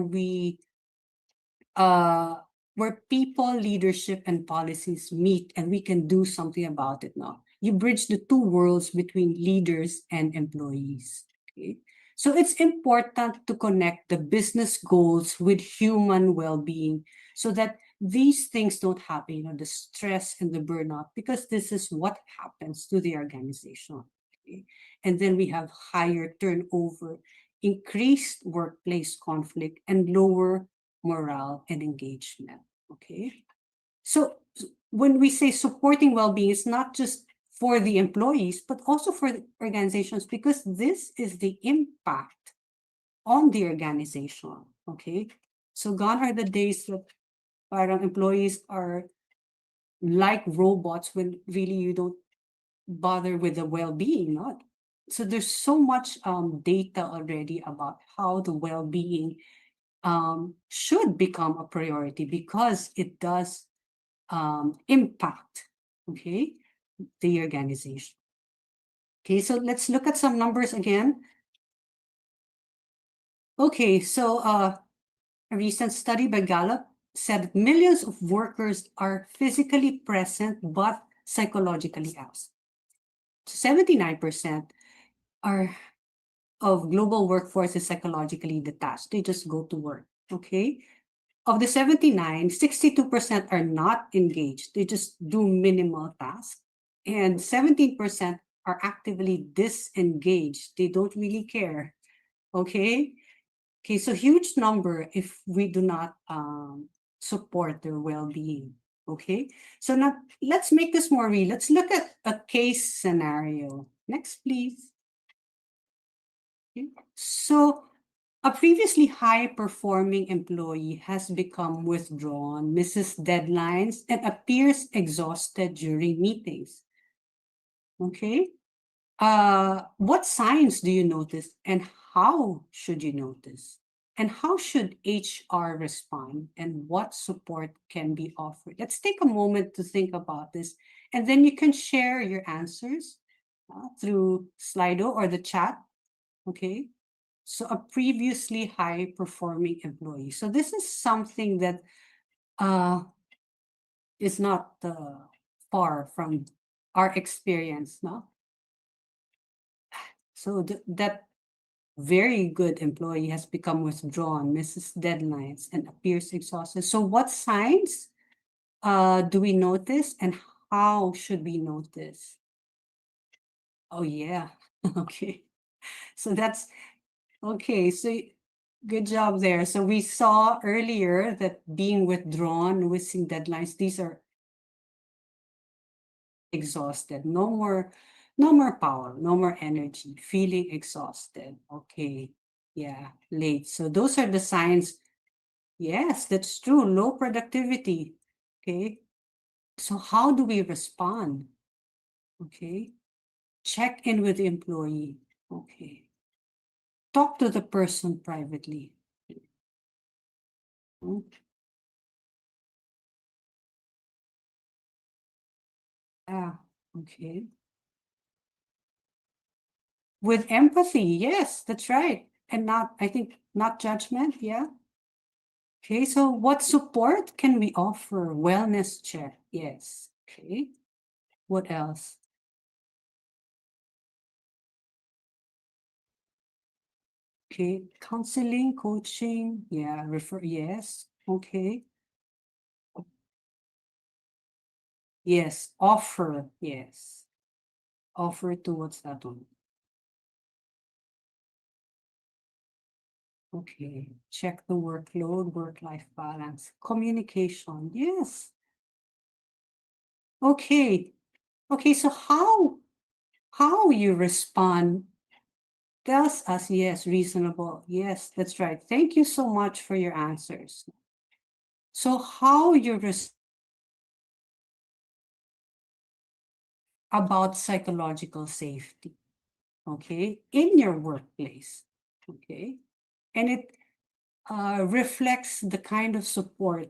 where people, leadership, and policies meet, and we can do something about it now. You bridge the two worlds between leaders and employees. Okay? So it's important to connect the business goals with human well-being so that these things don't happen, the stress and the burnout, because this is what happens to the organization. Okay? And then we have higher turnover, increased workplace conflict, and lower morale and engagement. Okay. So when we say supporting well-being, it's not just for the employees, but also for the organizations, because this is the impact on the organization. Okay. So gone are the days that parang employees are like robots when really you don't bother with the well-being, not So there's so much data already about how the well-being should become a priority because it does impact, okay, the organization. Okay, so let's look at some numbers again. Okay, so a recent study by Gallup said that millions of workers are physically present but psychologically absent. 79% are of global workforce is psychologically detached. They just go to work, okay? Of the 79, 62% are not engaged. They just do minimal tasks. And 17% are actively disengaged. They don't really care, okay? Okay, so huge number if we do not support their well-being, okay? So now let's make this more real. Let's look at a case scenario. Next, please. Okay. So a previously high-performing employee has become withdrawn, misses deadlines, and appears exhausted during meetings. Okay? What signs do you notice, and how should you notice? And how should HR respond, and what support can be offered? Let's take a moment to think about this, and then you can share your answers through Slido or the chat. Okay? So a previously high-performing employee. So this is something that is not far from our experience, no? So that very good employee has become withdrawn, misses deadlines, and appears exhausted. So what signs do we notice, and how should we notice? Oh yeah, okay. So that's okay. So good job there. So we saw earlier that being withdrawn, missing deadlines, these are exhausted. No more power, no more energy, feeling exhausted. Okay. Yeah, late. So those are the signs. Yes, that's true. Low productivity. Okay. So how do we respond? Okay. Check in with the employee. Okay. Talk to the person privately. Hmm. Ah, okay. With empathy, yes, that's right. And not, I think, not judgment, yeah. Okay, so what support can we offer? Wellness check, yes. Okay, what else? Okay, counseling, coaching, yeah, refer, yes, okay. Yes, offer, yes. Offer to what's that one? Okay, check the workload, work-life balance, communication, yes. Okay, okay, so how you respond tells us, yes, reasonable. Yes, that's right. Thank you so much for your answers. So how you about psychological safety, okay, in your workplace, okay? And it reflects the kind of support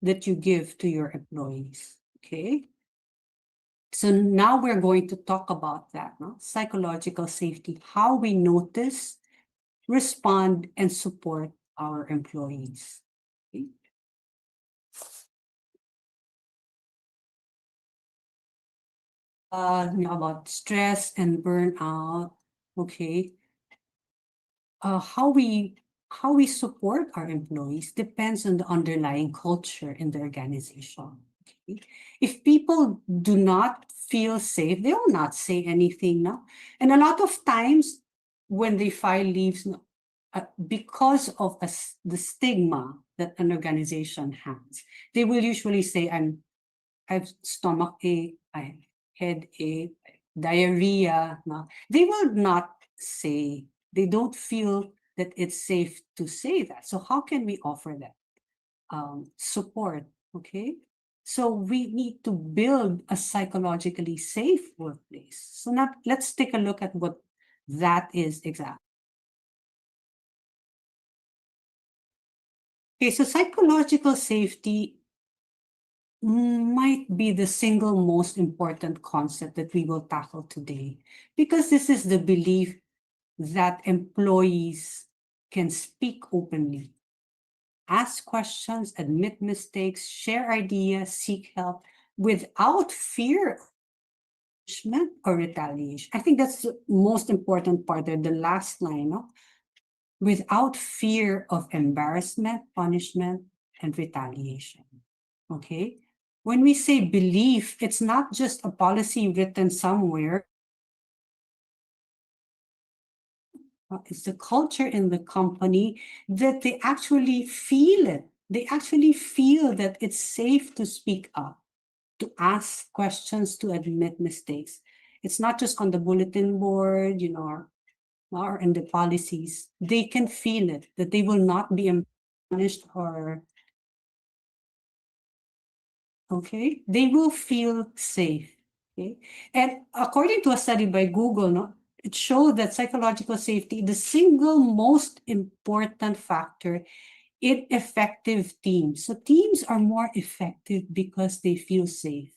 that you give to your employees, okay? So now we're going to talk about that, no? Psychological safety, how we notice, respond, and support our employees. Okay? About stress and burnout, okay? How we support our employees depends on the underlying culture in the organization. Okay? If people do not feel safe, they will not say anything, no? And a lot of times when they file leaves, no, because of the stigma that an organization has, they will usually say, I have stomach ache, I have headache, diarrhea. No? They will not say, they don't feel that it's safe to say that. So how can we offer that support? Okay. So we need to build a psychologically safe workplace. So now let's take a look at what That is exact. Okay, so psychological safety might be the single most important concept that we will tackle today, because this is the belief that employees can speak openly, ask questions, admit mistakes, share ideas, seek help without fear of punishment or retaliation. I think that's the most important part there, the last line, no? Without fear of embarrassment, punishment, and retaliation. Okay? When we say belief, it's not just a policy written somewhere. It's the culture in the company that they actually feel it. They actually feel that it's safe to speak up, to ask questions, to admit mistakes. It's not just on the bulletin board, or in the policies. They can feel it, that they will not be punished or, okay? They will feel safe, okay? And according to a study by Google, no, it showed that psychological safety, the single most important factor in effective teams. So teams are more effective because they feel safe.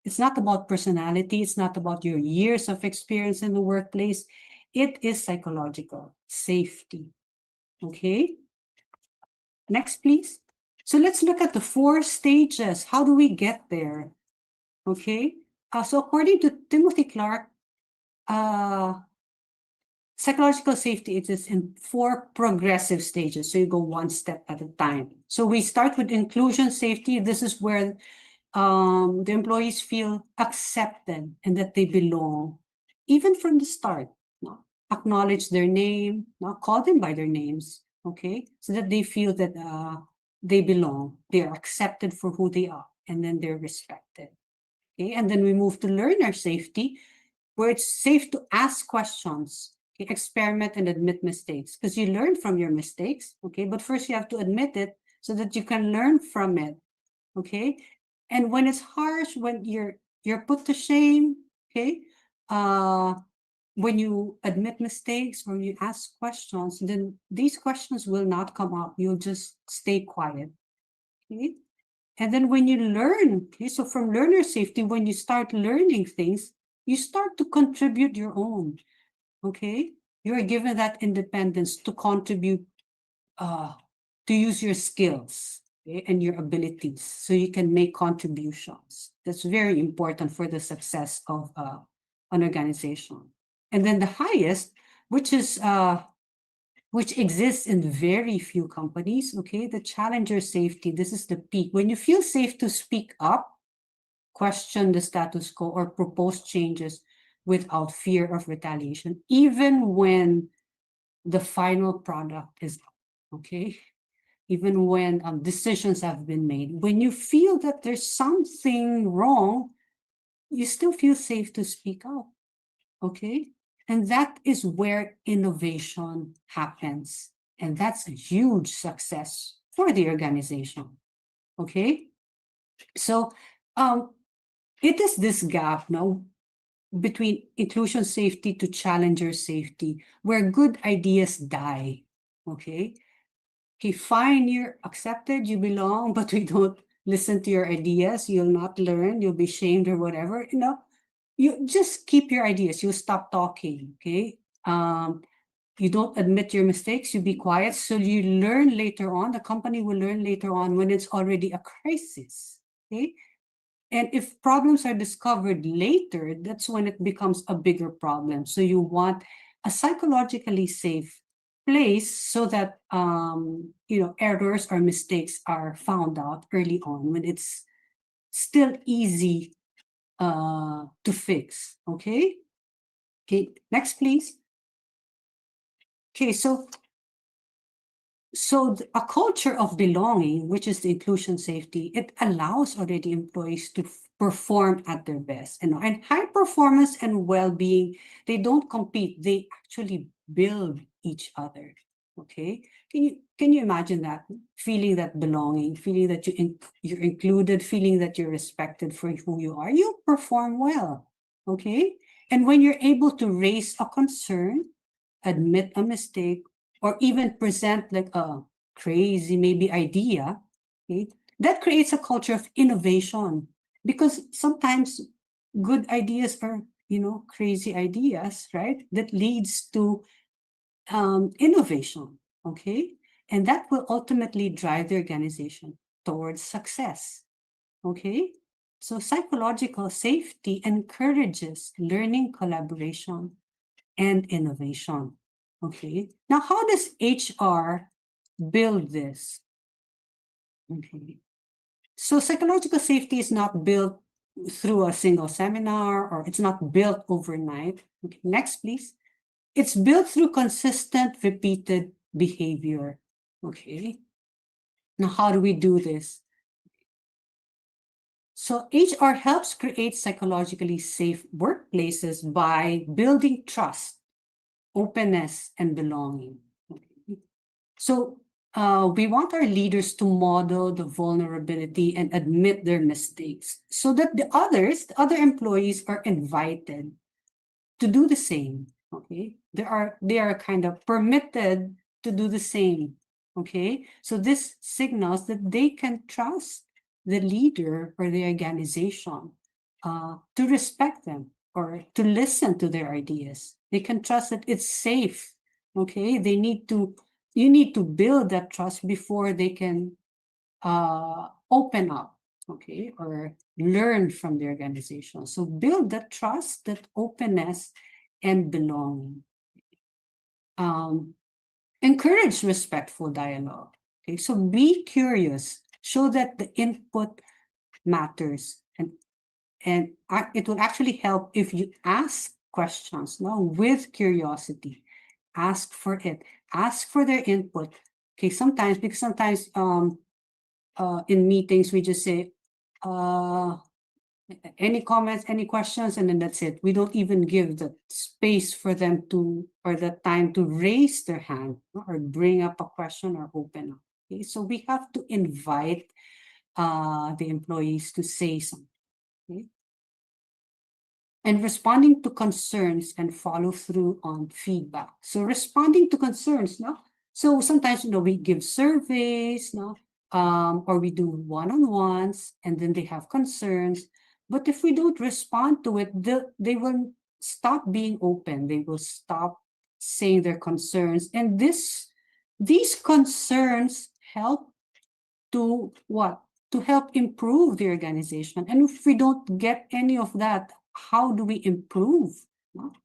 It's not about personality. It's not about your years of experience in the workplace. It is psychological safety. Okay. Next, please. So let's look at the 4 stages. How do we get there? Okay. So according to Timothy Clark, psychological safety is in 4 progressive stages. So you go one step at a time. So we start with inclusion safety. This is where the employees feel accepted and that they belong, even from the start. No? Acknowledge their name, no? Call them by their names, okay? So that they feel that they belong, they are accepted for who they are, and then they're respected. Okay, and then we move to learner safety, where it's safe to ask questions, okay? Experiment and admit mistakes, because you learn from your mistakes, okay? But first you have to admit it so that you can learn from it, okay? And when it's harsh, when you're put to shame, okay? When you admit mistakes or you ask questions, then these questions will not come up. You'll just stay quiet, okay? And then when you learn, okay, so from learner safety, when you start learning things, you start to contribute your own, okay? You're given that independence to contribute, to use your skills, okay, and your abilities so you can make contributions. That's very important for the success of an organization. And then the highest, which is which exists in very few companies, okay, the challenger safety. This is the peak. When you feel safe to speak up, question the status quo, or propose changes without fear of retaliation, even when the final product is up, okay? Even when decisions have been made. When you feel that there's something wrong, you still feel safe to speak up, okay? And that is where innovation happens. And that's a huge success for the organization, okay? So it is this gap now between inclusion safety to challenger safety where good ideas die, okay? Okay, fine, you're accepted, you belong, but we don't listen to your ideas, you'll not learn, you'll be shamed or whatever, you just keep your ideas, you'll stop talking, okay? You don't admit your mistakes, you be quiet, so you learn later on, the company will learn later on when it's already a crisis, okay? And if problems are discovered later, that's when it becomes a bigger problem. So you want a psychologically safe place so that errors or mistakes are found out early on when it's still easy to fix. Okay, next please. Okay, so a culture of belonging, which is the inclusion safety, it allows already employees to perform at their best. And high performance and well-being, they don't compete, they actually build each other. Okay, can you imagine that? Feeling that belonging, feeling that you're included, feeling that you're respected for who you are, you perform well. Okay, And when you're able to raise a concern, admit a mistake, or even present like a crazy maybe idea, okay, that creates a culture of innovation. Because sometimes good ideas are, crazy ideas, right? That leads to innovation, okay? And that will ultimately drive the organization towards success, okay? So psychological safety encourages learning, collaboration, and innovation, okay? Now, how does HR build this? Okay. So psychological safety is not built through a single seminar, or it's not built overnight. Okay, next, please. It's built through consistent, repeated behavior. Okay. Now, how do we do this? So HR helps create psychologically safe workplaces by building trust, openness, and belonging. Okay. So we want our leaders to model the vulnerability and admit their mistakes so that the other employees are invited to do the same. Okay, they are kind of permitted to do the same. Okay, so this signals that they can trust the leader or the organization to respect them or to listen to their ideas. They can trust that it's safe. Okay, you need to build that trust before they can open up, okay, or learn from the organization. So build that trust, that openness, and belonging. Encourage respectful dialogue. Okay, so be curious, show that the input matters, and it will actually help if you ask questions now with curiosity. Ask for it. Ask for their input. Okay, sometimes in meetings we just say, any comments, any questions, and then that's it. We don't even give the space for them to, or the time to raise their hand or bring up a question or open up. Okay, so we have to invite the employees to say something. Okay? And responding to concerns and follow through on feedback. So responding to concerns, no? So sometimes, we give surveys, no? Or we do one-on-ones, and then they have concerns. But if we don't respond to it, they will stop being open. They will stop saying their concerns. And these concerns help to what? To help improve the organization. And if we don't get any of that, how do we improve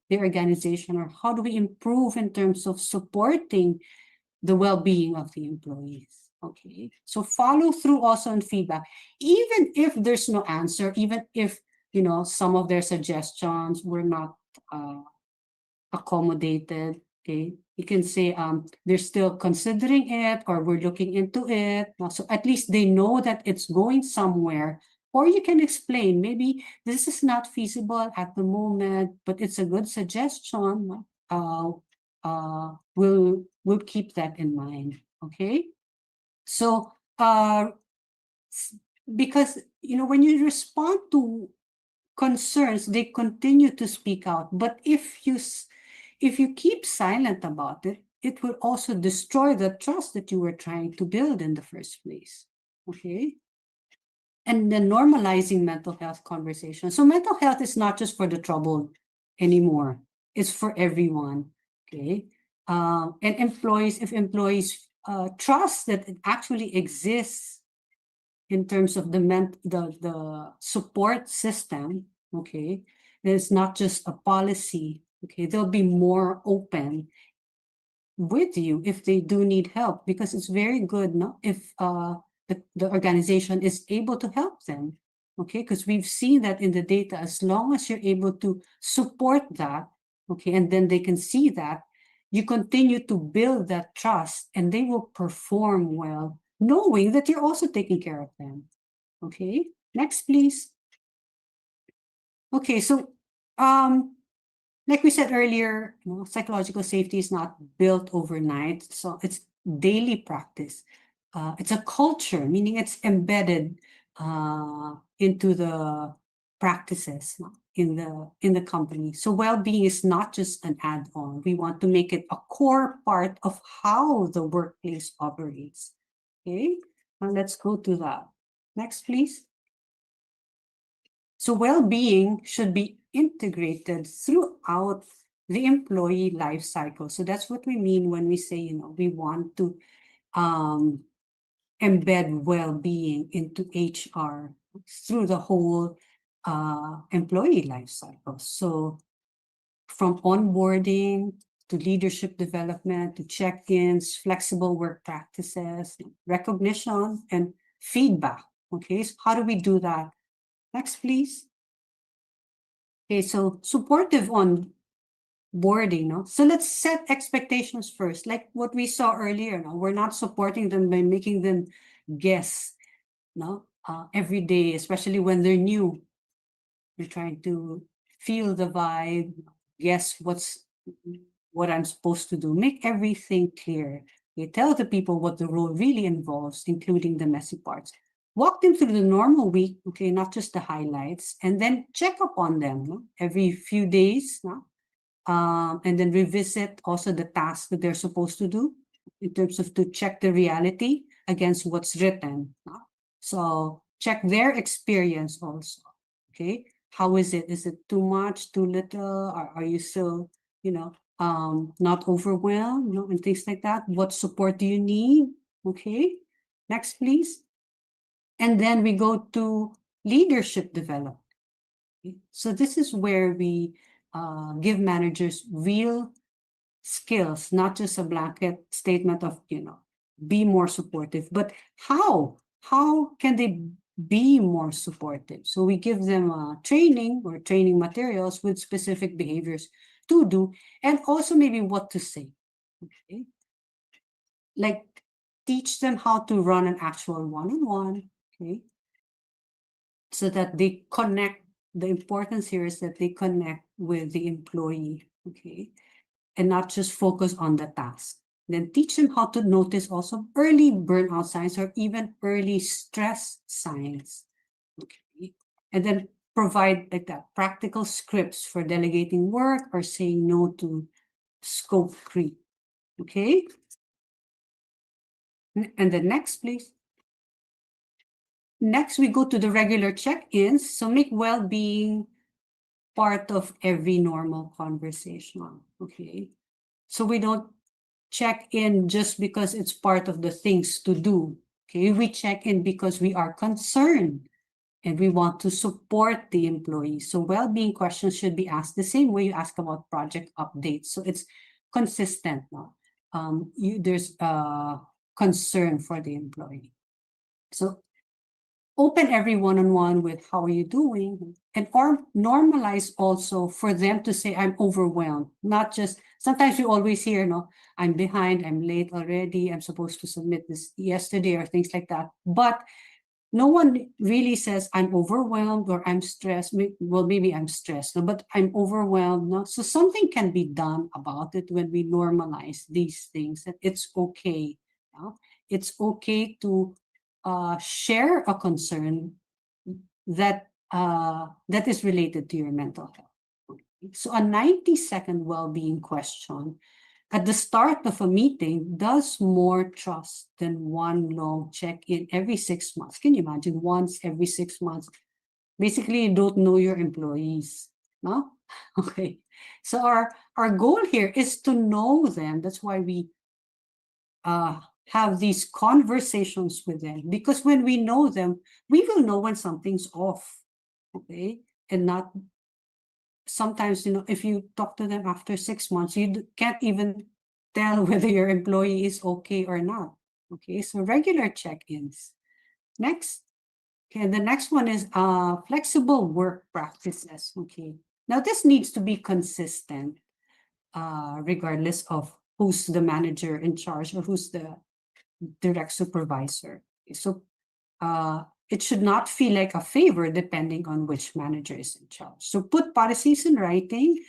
the organization, or how do we improve in terms of supporting the well-being of the employees? Okay, so follow through also on feedback, even if there's no answer, even if some of their suggestions were not accommodated. Okay, you can say they're still considering it, or we're looking into it. So at least they know that it's going somewhere. Or you can explain, maybe this is not feasible at the moment, but it's a good suggestion. We'll keep that in mind. Okay, so because when you respond to concerns, they continue to speak out. But if you keep silent about it, it will also destroy the trust that you were trying to build in the first place. Okay. And then normalizing mental health conversation. So mental health is not just for the troubled anymore. It's for everyone. Okay. And if employees trust that it actually exists in terms of the support system, okay, it's not just a policy. Okay, they'll be more open with you if they do need help, because it's very good, no, if the organization is able to help them. Okay, because we've seen that in the data, as long as you're able to support that, okay, and then they can see that, you continue to build that trust, and they will perform well, knowing that you're also taking care of them. Okay, next, please. Okay, so like we said earlier, psychological safety is not built overnight, so it's daily practice. It's a culture, meaning it's embedded into the practices. in the company. So well-being is not just an add-on. We want to make it a core part of how the workplace operates. Okay, now let's go to that. Next, please. So well-being should be integrated throughout the employee life cycle. So that's what we mean when we say, we want to embed well-being into HR through the whole employee life cycle. So from onboarding to leadership development to check-ins, flexible work practices, recognition, and feedback. Okay, so how do we do that? Next, please. Okay, so supportive onboarding, no? So let's set expectations first, like what we saw earlier. No, we're not supporting them by making them guess, no, every day, especially when they're new. We're trying to feel the vibe, guess what I'm supposed to do, make everything clear. You tell the people what the role really involves, including the messy parts. Walk them through the normal week, okay, not just the highlights, and then check up on them, no? Every few days, no? And then revisit also the tasks that they're supposed to do in terms of to check the reality against what's written. No? So check their experience also, okay? How is it? Is it too much, too little? Or are you still, not overwhelmed, and things like that? What support do you need? Okay, next, please. And then we go to leadership development. Okay? So this is where we give managers real skills, not just a blanket statement of, be more supportive, but how can they be more supportive? So we give them training or training materials with specific behaviors to do, and also maybe what to say. Okay, like teach them how to run an actual one-on-one. Okay, so that they connect. The importance here is that they connect with the employee. Okay, and not just focus on the task. Then teach them how to notice also early burnout signs or even early stress signs. Okay. And then provide like that practical scripts for delegating work or saying no to scope creep. Okay. And the next, please. Next, we go to the regular check-ins. So make well-being part of every normal conversation. Okay. So we don't check in just because it's part of the things to do. Okay, we check in because we are concerned and we want to support the employee. So well-being questions should be asked the same way you ask about project updates. So it's consistent now. There's a concern for the employee. So open every one-on-one with how are you doing, and or normalize also for them to say I'm overwhelmed. Not just, sometimes you always hear, I'm behind, I'm late already, I'm supposed to submit this yesterday or things like that. But no one really says I'm overwhelmed or I'm stressed. Well, maybe I'm stressed, but I'm overwhelmed. No? So something can be done about it when we normalize these things, that it's okay. It's okay to share a concern that is related to your mental health. So a 90-second well-being question at the start of a meeting does more trust than one long check-in every 6 months. Can you imagine once every 6 months? Basically, you don't know your employees, no? Okay. So our goal here is to know them. That's why we have these conversations with them, because when we know them, we will know when something's off, okay? And not sometimes, if you talk to them after 6 months, you can't even tell whether your employee is okay or not, okay? So regular check-ins. Next. Okay, the next one is flexible work practices, okay? Now, this needs to be consistent regardless of who's the manager in charge or who's the direct supervisor. So it should not feel like a favor depending on which manager is in charge. So put policies in writing,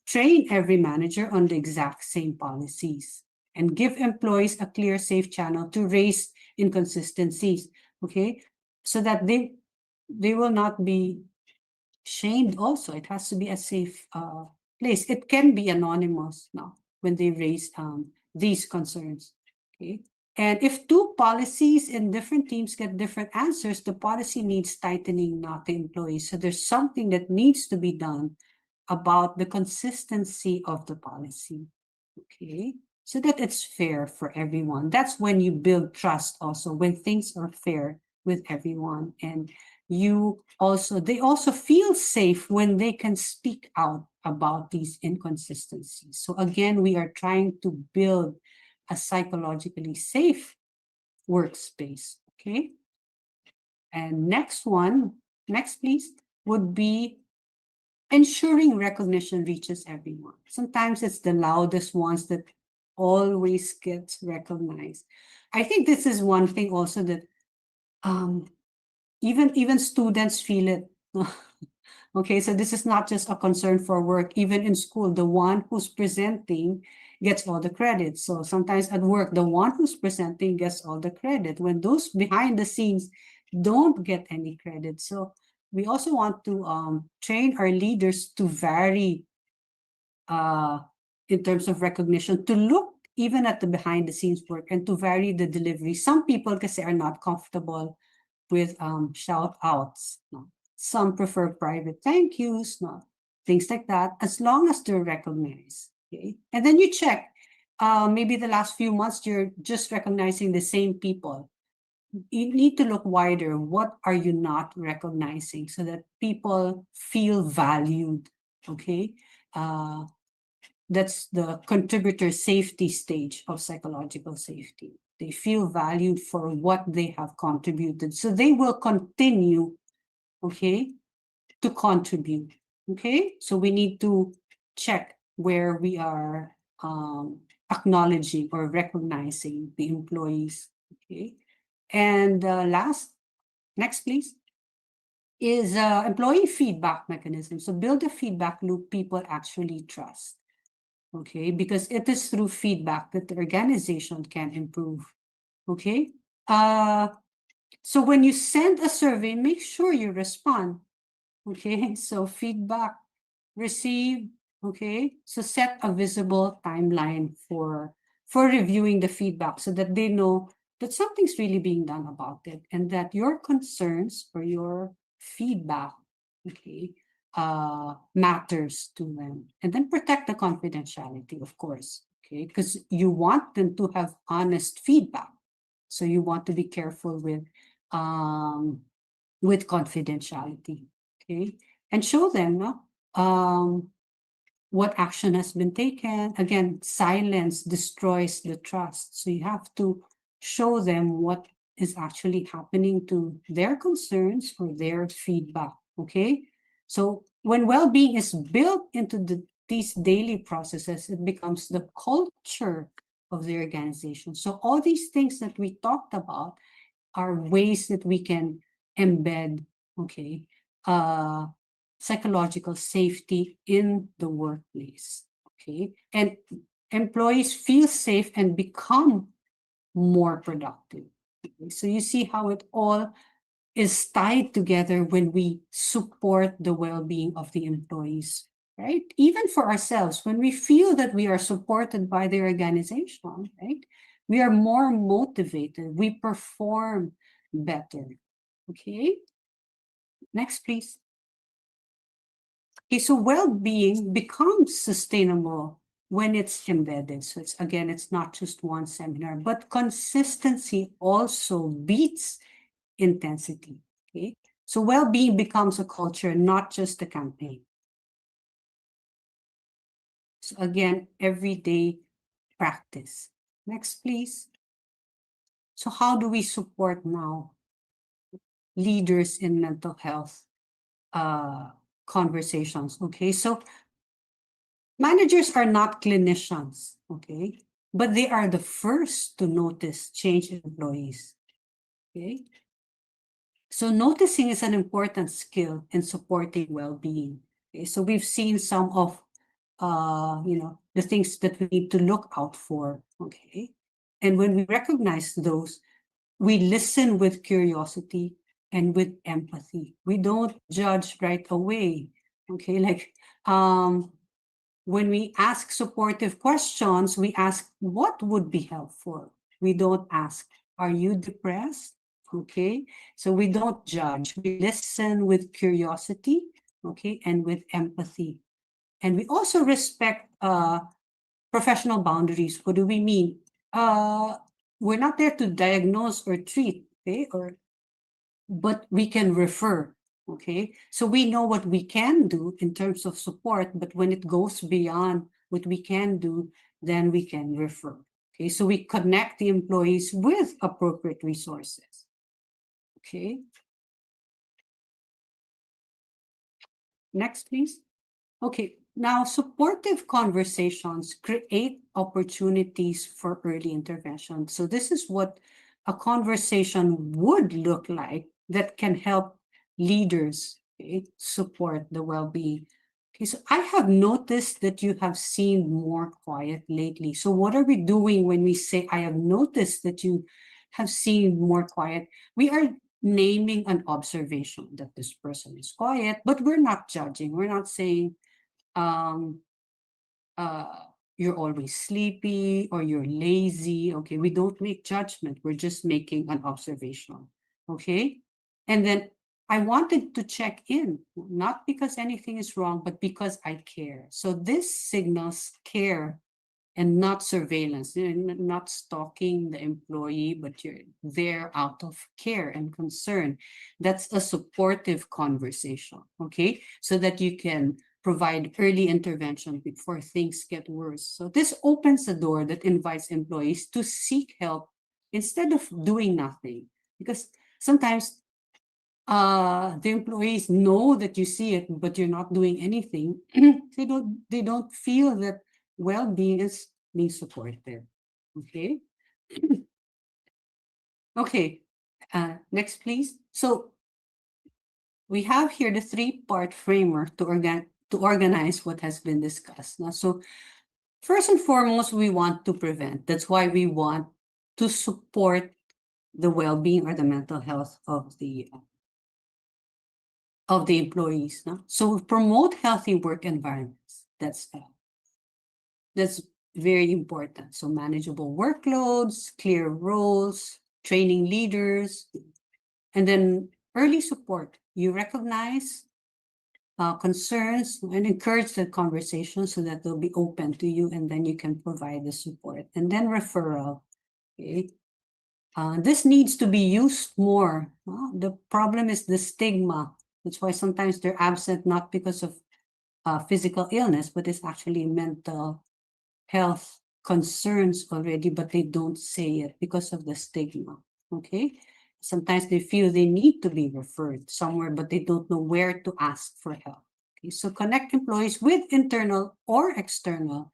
train every manager on the exact same policies, and give employees a clear, safe channel to raise inconsistencies, okay? So that they will not be shamed also. It has to be a safe place. It can be anonymous now when they raise these concerns. Okay. And if two policies in different teams get different answers, the policy needs tightening, not the employees. So there's something that needs to be done about the consistency of the policy. Okay. So that it's fair for everyone. That's when you build trust also, when things are fair with everyone. And they also feel safe when they can speak out about these inconsistencies. So again, we are trying to build a psychologically safe workspace. Okay. And next please, would be ensuring recognition reaches everyone. Sometimes it's the loudest ones that always gets recognized. I think this is one thing also that even students feel it. Okay, so this is not just a concern for work. Even in school, the one who's presenting gets all the credit. So sometimes at work, the one who's presenting gets all the credit, when those behind the scenes don't get any credit. So we also want to train our leaders to vary in terms of recognition, to look even at the behind the scenes work and to vary the delivery. Some people kasi are not comfortable with shout outs. No? Some prefer private thank yous, no? Things like that, as long as they're recognized. Okay? And then you check, maybe the last few months, you're just recognizing the same people. You need to look wider. What are you not recognizing so that people feel valued? Okay. That's the contributor safety stage of psychological safety. They feel valued for what they have contributed. So they will continue, okay, to contribute. Okay. So we need to check where we are acknowledging or recognizing the employees. Okay. And next please, is employee feedback mechanism. So build a feedback loop people actually trust. Okay, because it is through feedback that the organization can improve. Okay. So when you send a survey, make sure you respond. Okay, so feedback received. Okay, so set a visible timeline for reviewing the feedback so that they know that something's really being done about it and that your concerns or your feedback, okay, matters to them. And then protect the confidentiality, of course, okay, because you want them to have honest feedback. So you want to be careful with confidentiality, okay, and show them what action has been taken. Again, silence destroys the trust. So you have to show them what is actually happening to their concerns or their feedback, okay? So when well-being is built into these daily processes, it becomes the culture of the organization. So all these things that we talked about are ways that we can embed, okay, psychological safety in the workplace, okay? And employees feel safe and become more productive. Okay? So you see how it all is tied together when we support the well-being of the employees, right? Even for ourselves, when we feel that we are supported by the organization, right? We are more motivated, we perform better, okay? Next, please. Okay, so well-being becomes sustainable when it's embedded. So it's not just one seminar, but consistency also beats intensity. Okay, so well-being becomes a culture, not just a campaign. So again, everyday practice. Next, please. So how do we support now leaders in mental health conversations? Okay, so managers are not clinicians, okay, but they are the first to notice change in employees. Okay, so noticing is an important skill in supporting well-being. Okay, so we've seen some of the things that we need to look out for. Okay, and when we recognize those, we listen with curiosity and with empathy. We don't judge right away. Okay, like when we ask supportive questions, we ask what would be helpful. We don't ask, are you depressed? Okay, so we don't judge. We listen with curiosity, okay, and with empathy. And we also respect professional boundaries. What do we mean? We're not there to diagnose or treat, okay, but we can refer. Okay, so we know what we can do in terms of support, but when it goes beyond what we can do, then we can refer. Okay, so we connect the employees with appropriate resources. Okay. Next, please. Okay, now supportive conversations create opportunities for early intervention. So this is what a conversation would look like that can help leaders, okay, support the well-being. Okay, so I have noticed that you have seemed more quiet lately. So what are we doing when we say, I have noticed that you have seemed more quiet? We are naming an observation that this person is quiet, but we're not judging. We're not saying, you're always sleepy or you're lazy. Okay, we don't make judgment. We're just making an observation. Okay, and then I wanted to check in, not because anything is wrong, but because I care. So this signals care and not surveillance. You're not stalking the employee, but you're there out of care and concern. That's a supportive conversation, okay? So that you can provide early intervention before things get worse. So this opens a door that invites employees to seek help instead of doing nothing. Because sometimes the employees know that you see it, but you're not doing anything. They don't feel that well-being is being supported. Okay. Okay. Next, please. So we have here the three-part framework to organize what has been discussed. Now, so first and foremost, we want to prevent. That's why we want to support the well-being or the mental health of the employees. No? So promote healthy work environments. That's very important. So manageable workloads, clear roles, training leaders, and then early support. You recognize concerns and encourage the conversation so that they'll be open to you, and then you can provide the support. And then referral. Okay. This needs to be used more. The problem is the stigma. That's why sometimes they're absent, not because of physical illness, but it's actually mental health concerns already, but they don't say it because of the stigma. Okay. Sometimes they feel they need to be referred somewhere, but they don't know where to ask for help. Okay. So connect employees with internal or external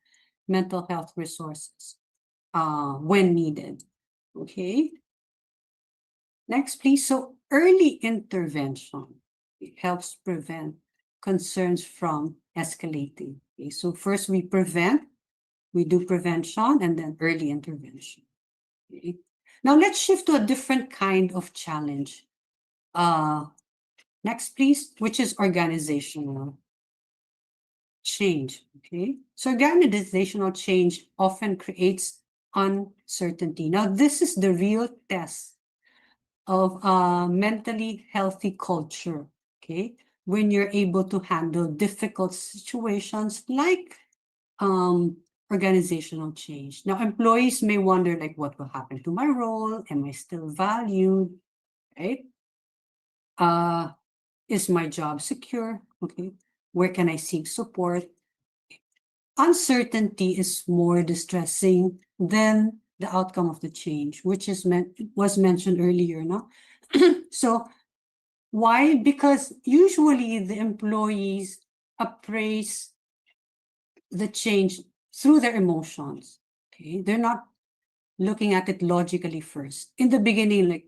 mental health resources when needed. Okay. Next, please. So early intervention helps prevent concerns from escalating. Okay. So first we prevent, we do prevention, and then early intervention. Okay. Now let's shift to a different kind of challenge. Next, please, which is organizational change. Okay. So organizational change often creates uncertainty. Now, this is the real test of a mentally healthy culture. Okay. When you're able to handle difficult situations like organizational change. Now, employees may wonder, like, what will happen to my role? Am I still valued? Right? Is my job secure? Okay. Where can I seek support? Uncertainty is more distressing than the outcome of the change, which was mentioned earlier. No? So why? Because usually the employees appraise the change through their emotions. Okay, they're not looking at it logically first. In the beginning, like,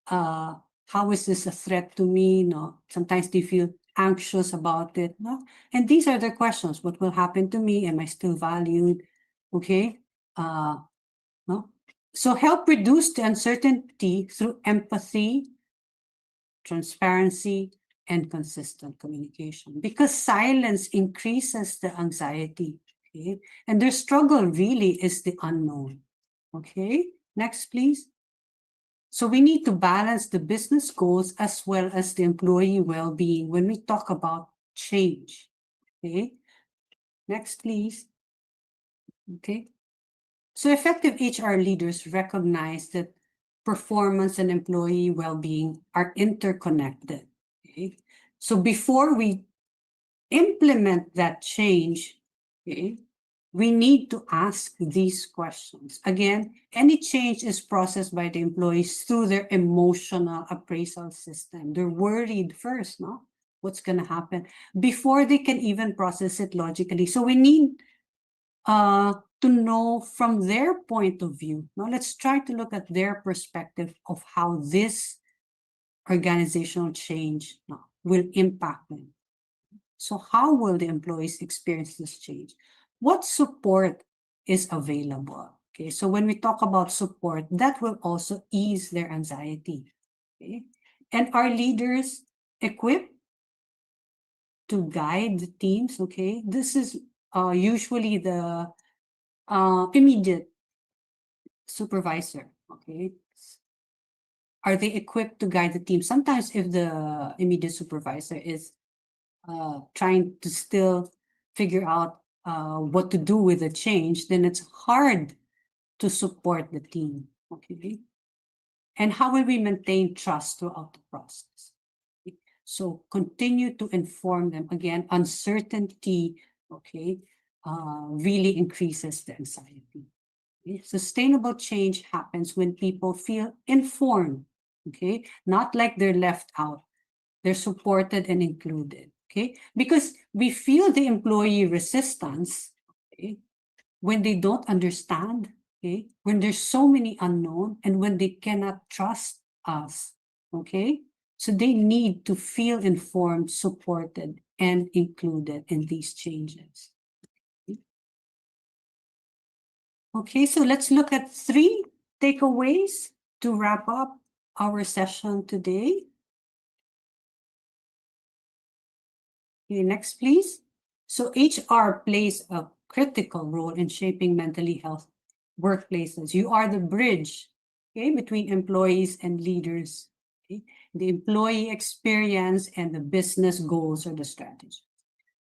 how is this a threat to me? No, sometimes they feel anxious about it. No, and these are the questions: what will happen to me? Am I still valued? Okay, no. So help reduce the uncertainty through empathy transparency, and consistent communication. Because silence increases the anxiety, okay? And their struggle really is the unknown, okay? Next, please. So we need to balance the business goals as well as the employee well-being when we talk about change, okay? Next, please. Okay. So effective HR leaders recognize that performance and employee well-being are interconnected. Okay. So before we implement that change, okay, we need to ask these questions. Again, any change is processed by the employees through their emotional appraisal system. They're worried first, no? What's going to happen before they can even process it logically. So we need to know from their point of view. Now let's try to look at their perspective of how this organizational change will impact them. So how will the employees experience this change? What support is available? Okay, so when we talk about support, that will also ease their anxiety. Okay, and are leaders equipped to guide the teams? Okay, this is usually the immediate supervisor. Okay, are they equipped to guide the team? Sometimes if the immediate supervisor is trying to still figure out what to do with the change, then it's hard to support the team. Okay, and how will we maintain trust throughout the process? Okay? So continue to inform them. Again, uncertainty, okay, really increases the anxiety. Okay? Sustainable change happens when people feel informed, okay, not like they're left out. They're supported and included, okay? Because we feel the employee resistance, okay, when they don't understand, okay, when there's so many unknown and when they cannot trust us, okay? So they need to feel informed, supported, and included in these changes. Okay, so let's look at 3 takeaways to wrap up our session today. Okay, next, please. So HR plays a critical role in shaping mentally health workplaces. You are the bridge, okay, between employees and leaders. Okay? The employee experience and the business goals or the strategy.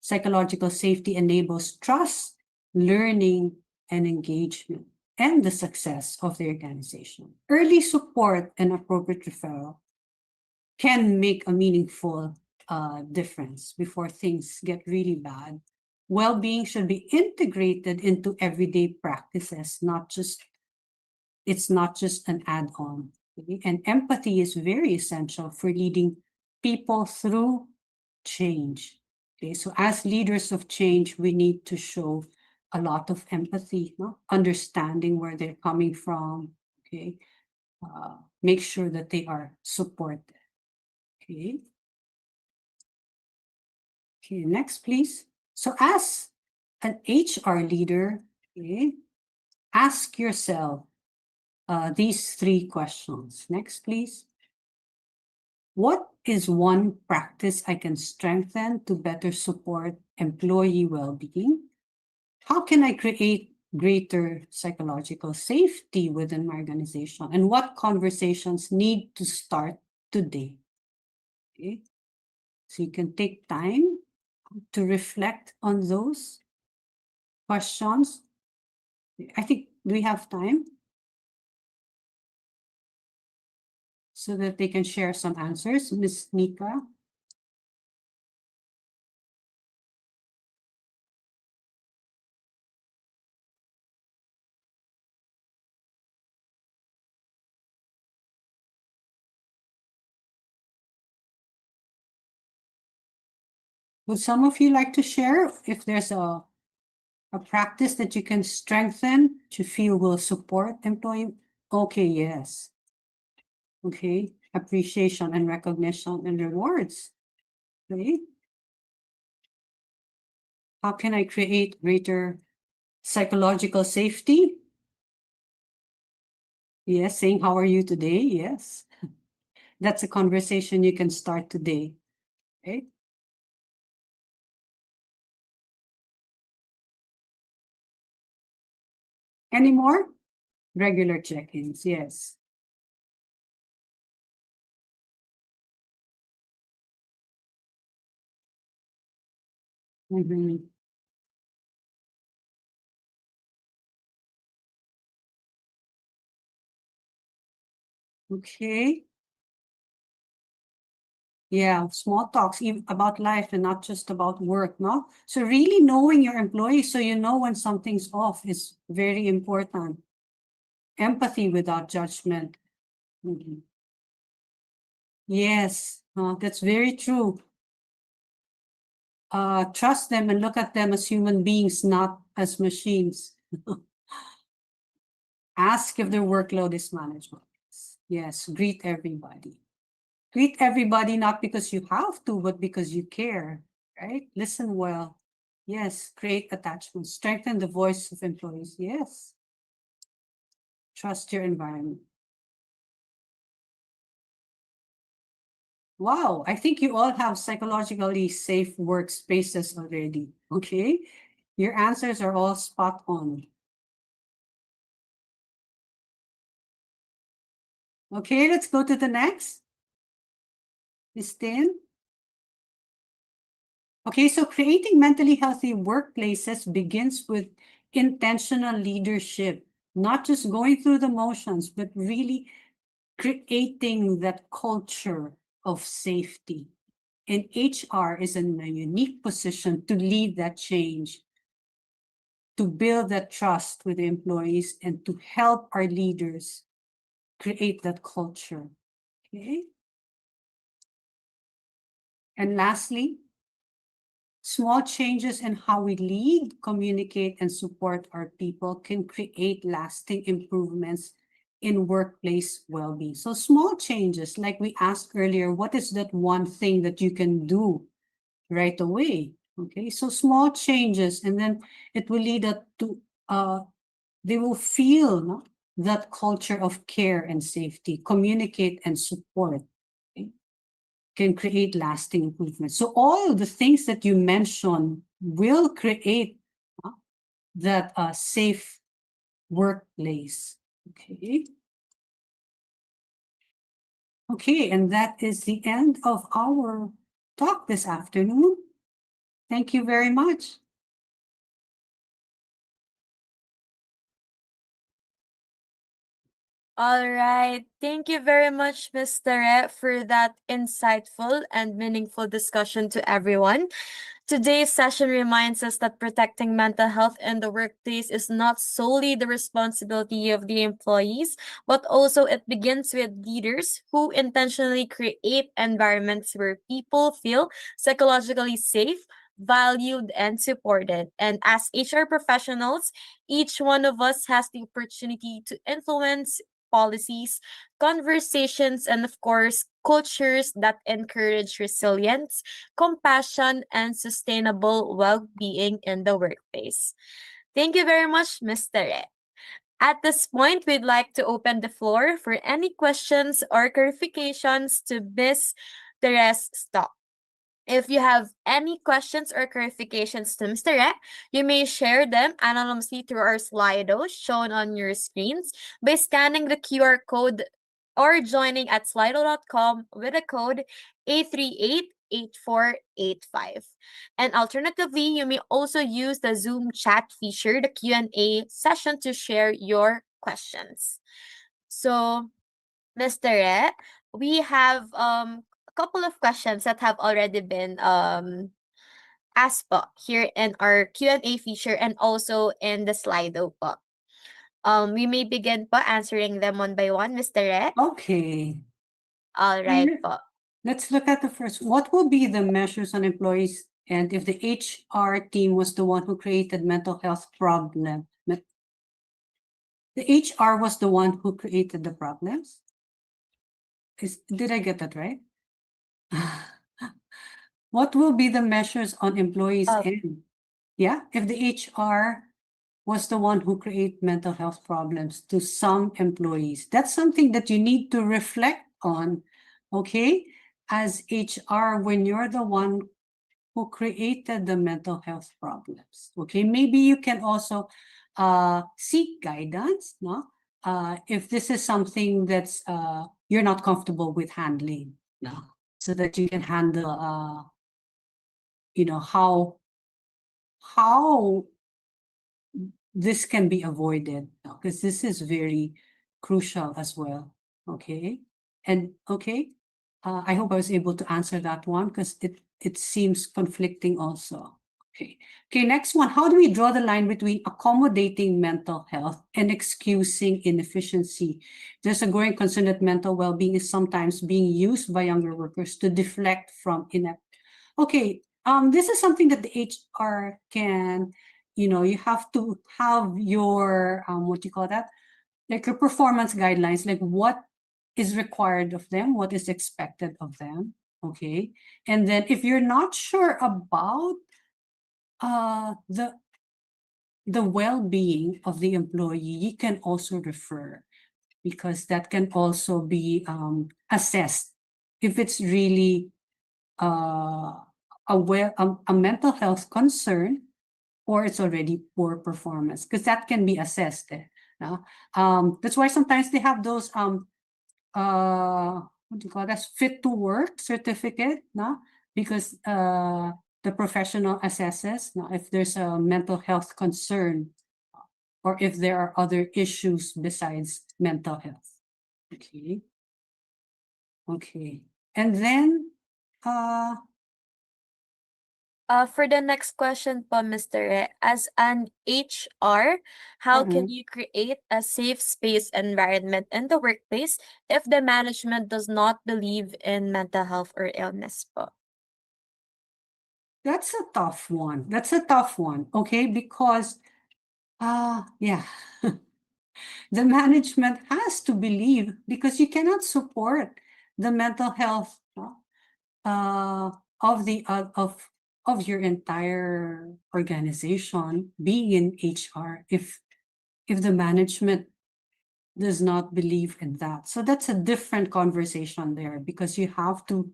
Psychological safety enables trust, learning, and engagement, and the success of the organization. Early support and appropriate referral can make a meaningful difference before things get really bad. Well-being should be integrated into everyday practices, it's not just an add-on. Okay? And empathy is very essential for leading people through change. Okay, so as leaders of change, we need to show a lot of empathy, no? Understanding where they're coming from. Okay, make sure that they are supported. Okay. Okay, next, please. So as an HR leader, okay, ask yourself these 3 questions. Next, please. What is one practice I can strengthen to better support employee well-being? How can I create greater psychological safety within my organization? And what conversations need to start today? Okay. So you can take time to reflect on those questions. I think we have time so that they can share some answers. Ms. Nika. Would some of you like to share if there's a practice that you can strengthen to feel will support employee? Okay, yes. Okay, appreciation and recognition and rewards. Okay. How can I create greater psychological safety? Yes, saying how are you today? Yes. that's a conversation you can start today. Okay? Any more? Regular check-ins, yes. Mhm. Okay. Yeah, small talks about life and not just about work, no? So really knowing your employees so you know when something's off is very important. Empathy without judgment. Mhm. Yes, that's very true. Trust them and look at them as human beings, not as machines. Ask if their workload is manageable. Yes, greet everybody. Greet everybody not because you have to, but because you care, right? Listen well. Yes, create attachment. Strengthen the voice of employees. Yes. Trust your environment. Wow, I think you all have psychologically safe workspaces already. Okay. Your answers are all spot on. Okay, let's go to the next. Christine. Okay, so creating mentally healthy workplaces begins with intentional leadership, not just going through the motions, but really creating that culture of safety. And HR is in a unique position to lead that change, to build that trust with the employees, and to help our leaders create that culture. Okay. And lastly, small changes in how we lead, communicate, and support our people can create lasting improvements in workplace well-being. So small changes, like we asked earlier, what is that one thing that you can do right away? Okay, so small changes, and then it will lead up to, they will feel, no, that culture of care and safety, communicate and support. Okay, can create lasting improvements. So all the things that you mentioned will create that safe workplace. Okay. Okay, and that is the end of our talk this afternoon. Thank you very much. All right. Thank you very much, Mr. Re, for that insightful and meaningful discussion to everyone. Today's session reminds us that protecting mental health in the workplace is not solely the responsibility of the employees, but also it begins with leaders who intentionally create environments where people feel psychologically safe, valued, and supported. And as HR professionals, each one of us has the opportunity to influence policies, conversations, and of course, cultures that encourage resilience, compassion, and sustainable well being in the workplace. Thank you very much, Mr. Re. At this point, we'd like to open the floor for any questions or clarifications to Ms. Therese Stock. If you have any questions or clarifications to Mr. Re, you may share them anonymously through our Slido shown on your screens by scanning the QR code or joining at slido.com with the code A388485. And alternatively, you may also use the Zoom chat feature, the Q&A session, to share your questions. So, Mr. Re, we have a couple of questions that have already been asked po here in our Q&A feature and also in the Slido po. We may begin po answering them one by one, Mr. Re. Okay. All right po. Let's look at the first. What will be the measures on employees and if the HR team was the one who created mental health problem? The HR was the one who created the problems? Did I get that right? What will be the measures on employees and, yeah, if the HR was the one who created mental health problems to some employees? That's something that you need to reflect on okay? As HR, when you're the one who created the mental health problems, okay? Maybe you can also seek guidance, no? If this is something that's you're not comfortable with handling, no? So that you can handle, you know, how this can be avoided, because this is very crucial as well, okay? And okay, I hope I was able to answer that one because it seems conflicting also. Okay, next one. How do we draw the line between accommodating mental health and excusing inefficiency? There's a growing concern that mental well-being is sometimes being used by younger workers to deflect from inept. Okay, this is something that the HR can, you know, you have to have your what do you call that? Like your performance guidelines, like what is required of them, what is expected of them. Okay. And then if you're not sure about the well-being of the employee, you can also refer, because that can also be assessed if it's really a mental health concern or it's already poor performance, because that can be assessed. No? That's why sometimes they have those what do you call that, fit to work certificate, no? Because the professional assesses, no, if there's a mental health concern or if there are other issues besides mental health. Okay. Okay. And then For the next question po, Mr. Re, as an HR, how can you create a safe space environment in the workplace if the management does not believe in mental health or illness po? that's a tough one. That's a tough one. Okay, because yeah. The management has to believe, because you cannot support the mental health of your entire organization being in HR if the management does not believe in that. So that's a different conversation there, because you have to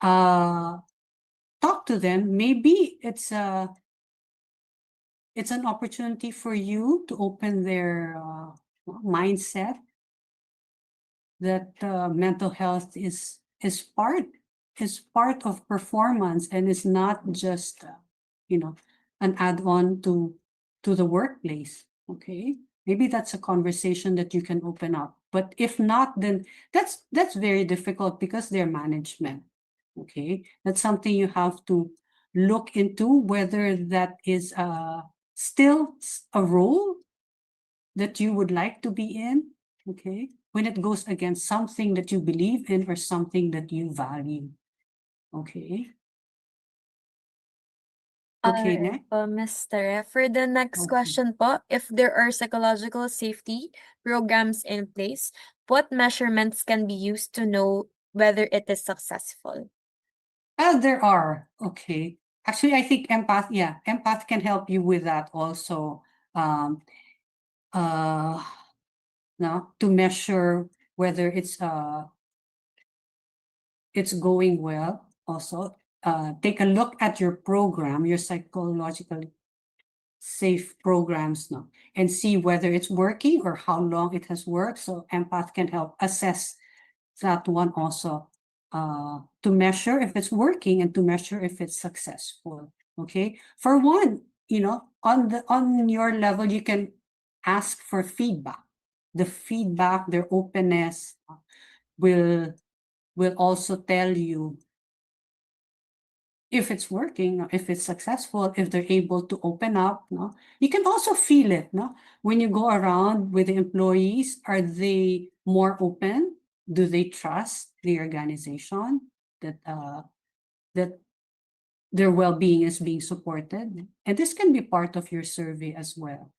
talk to them. Maybe it's an opportunity for you to open their mindset that mental health is part of performance and is not just you know, an add-on to the workplace. Okay, maybe that's a conversation that you can open up. But if not, then that's very difficult because they're management. Okay, that's something you have to look into, whether that is still a role that you would like to be in. Okay, when it goes against something that you believe in or something that you value. Okay. Okay, Alright next. po, Mr. Re. For the next Okay. question po, if there are psychological safety programs in place, what measurements can be used to know whether it is successful? There are. Okay. Actually, I think Empath can help you with that also. No, to measure whether it's going well. Also, take a look at your program, your psychologically safe programs, no, and see whether it's working or how long it has worked. So Empath can help assess that one also, to measure if it's working and to measure if it's successful. Okay, for one, you know, on your level, you can ask for feedback. The feedback, their openness will also tell you if it's working, if it's successful, if they're able to open up. No, you can also feel it. No, when you go around with the employees, are they more open? Do they trust the organization that that their well-being is being supported? And this can be part of your survey as well.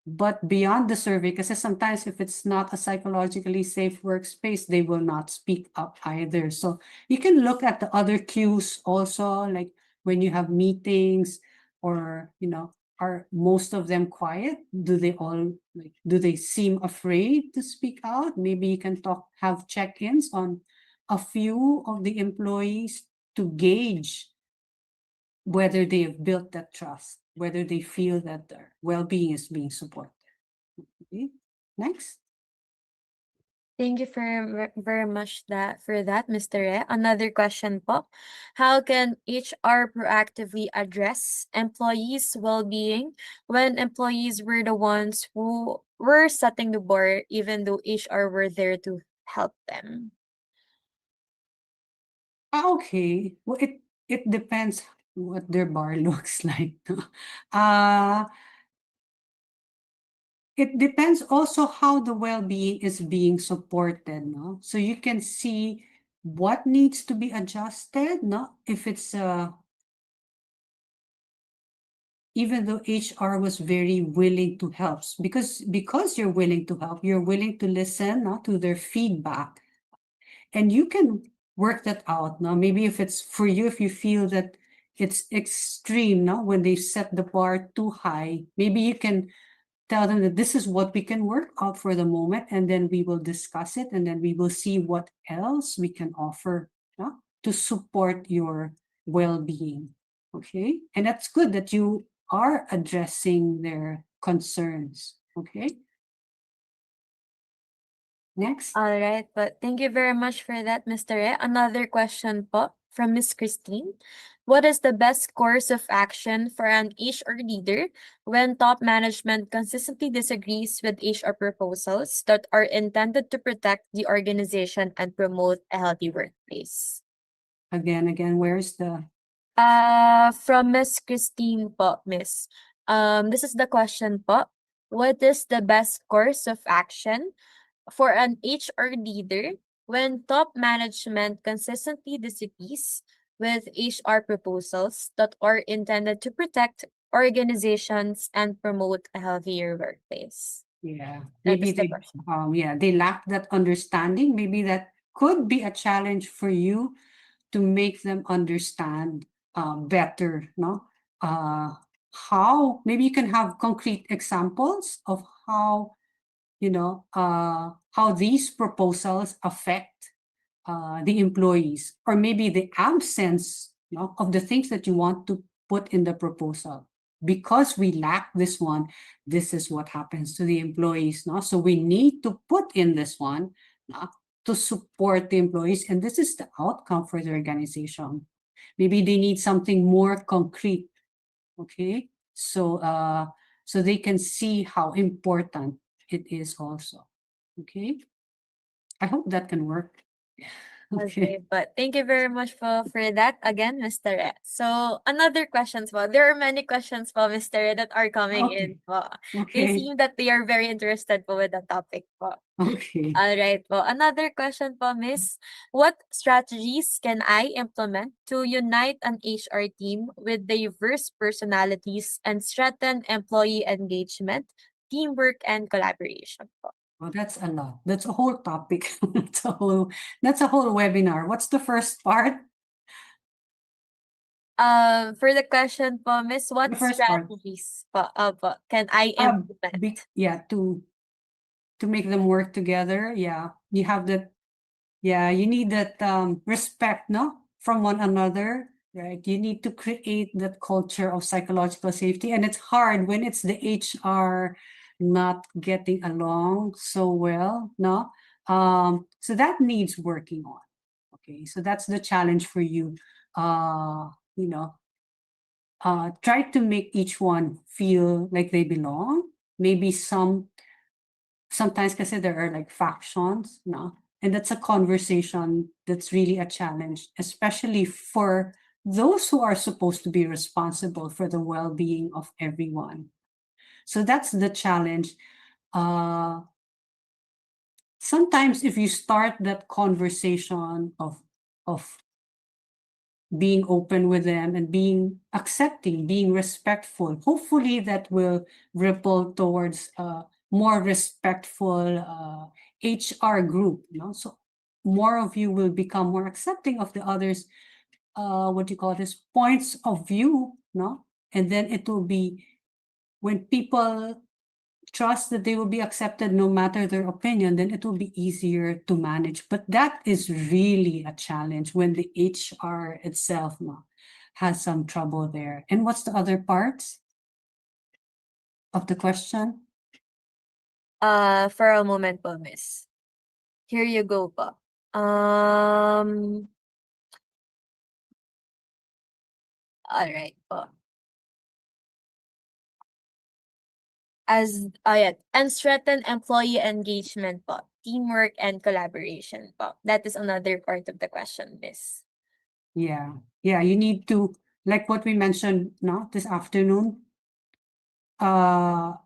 But beyond the survey, because sometimes if it's not a psychologically safe workspace, they will not speak up either. So you can look at the other cues also, like when you have meetings, or, you know, are most of them quiet? Do they all do they seem afraid to speak out? Maybe you can have check-ins on a few of the employees to gauge whether they have built that trust, whether they feel that their well-being is being supported. Okay. Next. Thank you very much for that, Mr. Re. Another question po. How can HR proactively address employees' well-being when employees were the ones who were setting the bar, even though HR were there to help them? Okay. Well, it depends what their bar looks like. It depends also how the well-being is being supported, no? So you can see what needs to be adjusted, no? If it's even though HR was very willing to help, because you're willing to help, you're willing to listen, no, to their feedback, and you can work that out, no? Maybe if it's for you, if you feel that it's extreme, no, when they set the bar too high, maybe you can tell them that this is what we can work out for the moment, and then we will discuss it, and then we will see what else we can offer, no, to support your well-being. Okay, and that's good that you are addressing their concerns. Okay. Next. All right, but thank you very much for that, Mr. Re. Another question po from Miss Christine. What is the best course of action for an HR leader when top management consistently disagrees with HR proposals that are intended to protect the organization and promote a healthy workplace? Again, where's the From Miss Christine po, Miss. This is the question po. What is the best course of action for an HR leader when top management consistently disagrees with HR proposals that are intended to protect organizations and promote a healthier workplace? yeah, That maybe is the they question. they lack that understanding. Maybe that could be a challenge for you to make them understand better, no? How maybe you can have concrete examples of how how these proposals affect the employees, or maybe the absence, of the things that you want to put in the proposal. Because we lack this one, this is what happens to the employees. No? So we need to put in this one, no, to support the employees, and this is the outcome for the organization. Maybe they need something more concrete. Okay, so so they can see how important it is also. Okay, I hope that can work. Okay, but thank you very much for that again, Mr. Re. So another questions po. There are many questions po, Mr. Re, that are coming in po. They Okay, seem that they are very interested po with the topic po. okay. All right po. Another question po, Miss. What strategies can I implement to unite an HR team with diverse personalities and strengthen employee engagement, teamwork, and collaboration po? Well, that's a lot. That's a whole topic. That's a whole webinar. What's the first part? For the question po, Miss, what The first part. strategies po can I implement? To make them work together. Yeah, you have that. Yeah, you need that respect, no, from one another, right? You need to create that culture of psychological safety, and it's hard when it's the HR not getting along so well, no. So that needs working on. Okay, so that's the challenge for you. Try to make each one feel like they belong. Maybe sometimes kasi there are like factions, no? And that's a conversation that's really a challenge, especially for those who are supposed to be responsible for the well-being of everyone. So that's the challenge. Sometimes if you start that conversation of being open with them and being accepting, being respectful, hopefully that will ripple towards more respectful HR group, so more of you will become more accepting of the others, what do you call this, points of view, and then it will be when people trust that they will be accepted no matter their opinion, then it will be easier to manage. But that is really a challenge when the HR itself has some trouble there. And what's the other parts of the question? For a moment po, miss. Here you go po. Alright po. And strengthen employee engagement po, teamwork and collaboration po. That is another part of the question, miss. Yeah, you need to, like what we mentioned this afternoon, to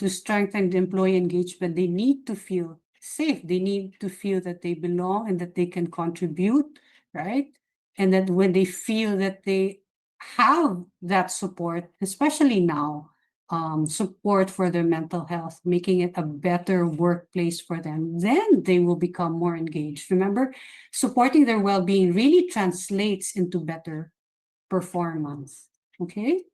strengthen the employee engagement, they need to feel safe. They need to feel that they belong and that they can contribute, right? And that when they feel that they have that support, especially now, support for their mental health, making it a better workplace for them, then they will become more engaged. Remember, supporting their well-being really translates into better performance. Okay?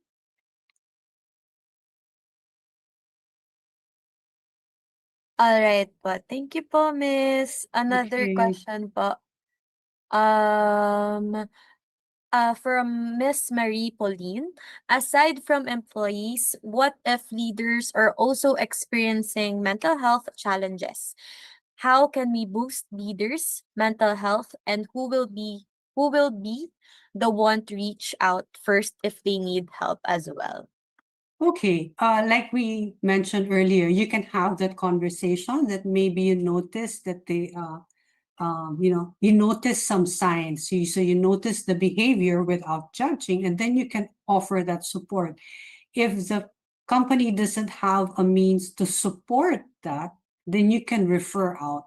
Alright po. Thank you po, miss. Another Okay. question po. From Miss Marie Pauline, aside from employees, what if leaders are also experiencing mental health challenges? How can we boost leaders' mental health, and who will be the one to reach out first if they need help as well? Okay, like we mentioned earlier, you can have that conversation that maybe you notice that they, you notice some signs. So you notice the behavior without judging, and then you can offer that support. If the company doesn't have a means to support that, then you can refer out.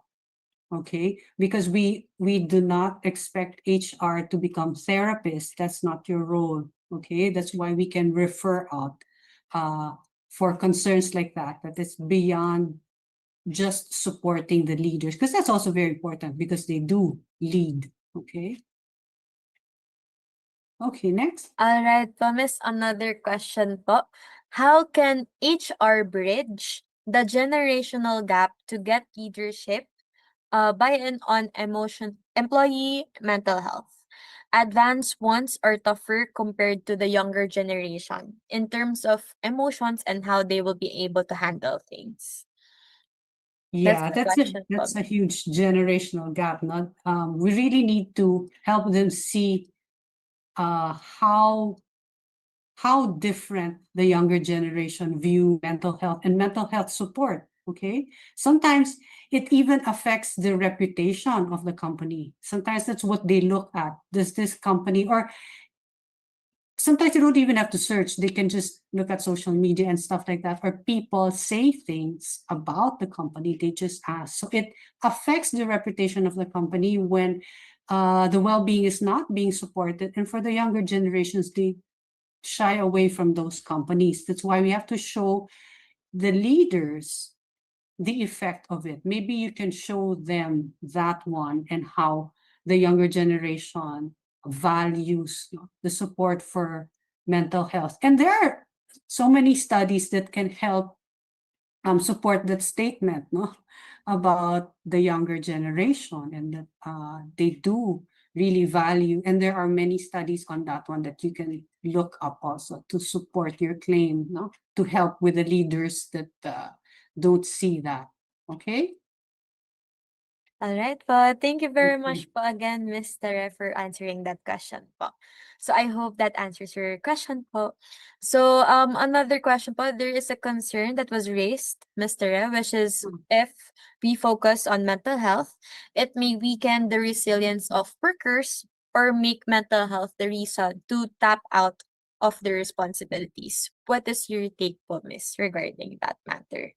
Okay, because we do not expect HR to become therapists. That's not your role. Okay, that's why we can refer out for concerns like that is beyond just supporting the leaders, because that's also very important because they do lead. Okay. Okay, next. Alright po, miss, another question po. How can HR bridge the generational gap to get leadership, buy-in on employee mental health? Advanced ones are tougher compared to the younger generation in terms of emotions and how they will be able to handle things. That's Yeah, the question po, that's a huge generational gap. Not we really need to help them see how different the younger generation view mental health and mental health support. Okay, sometimes it even affects the reputation of the company. Sometimes that's what they look at. Does this company, or sometimes you don't even have to search, they can just look at social media and stuff like that, or people say things about the company, they just ask. So it affects the reputation of the company when the well-being is not being supported. And for the younger generations, they shy away from those companies. That's why we have to show the leaders the effect of it. Maybe you can show them that one and how the younger generation values the support for mental health. And there are so many studies that can help support that statement about the younger generation, and that they do really value. And there are many studies on that one that you can look up also to support your claim, to help with the leaders that don't see that. Okay. Alright po. Thank you very Okay. much po again, Miss Tere, for answering that question po. So I hope that answers your question po. So another question po, there is a concern that was raised, Miss Tere, which is if we focus on mental health, it may weaken the resilience of workers or make mental health the reason to tap out of the responsibilities. What is your take po, Miss, regarding that matter?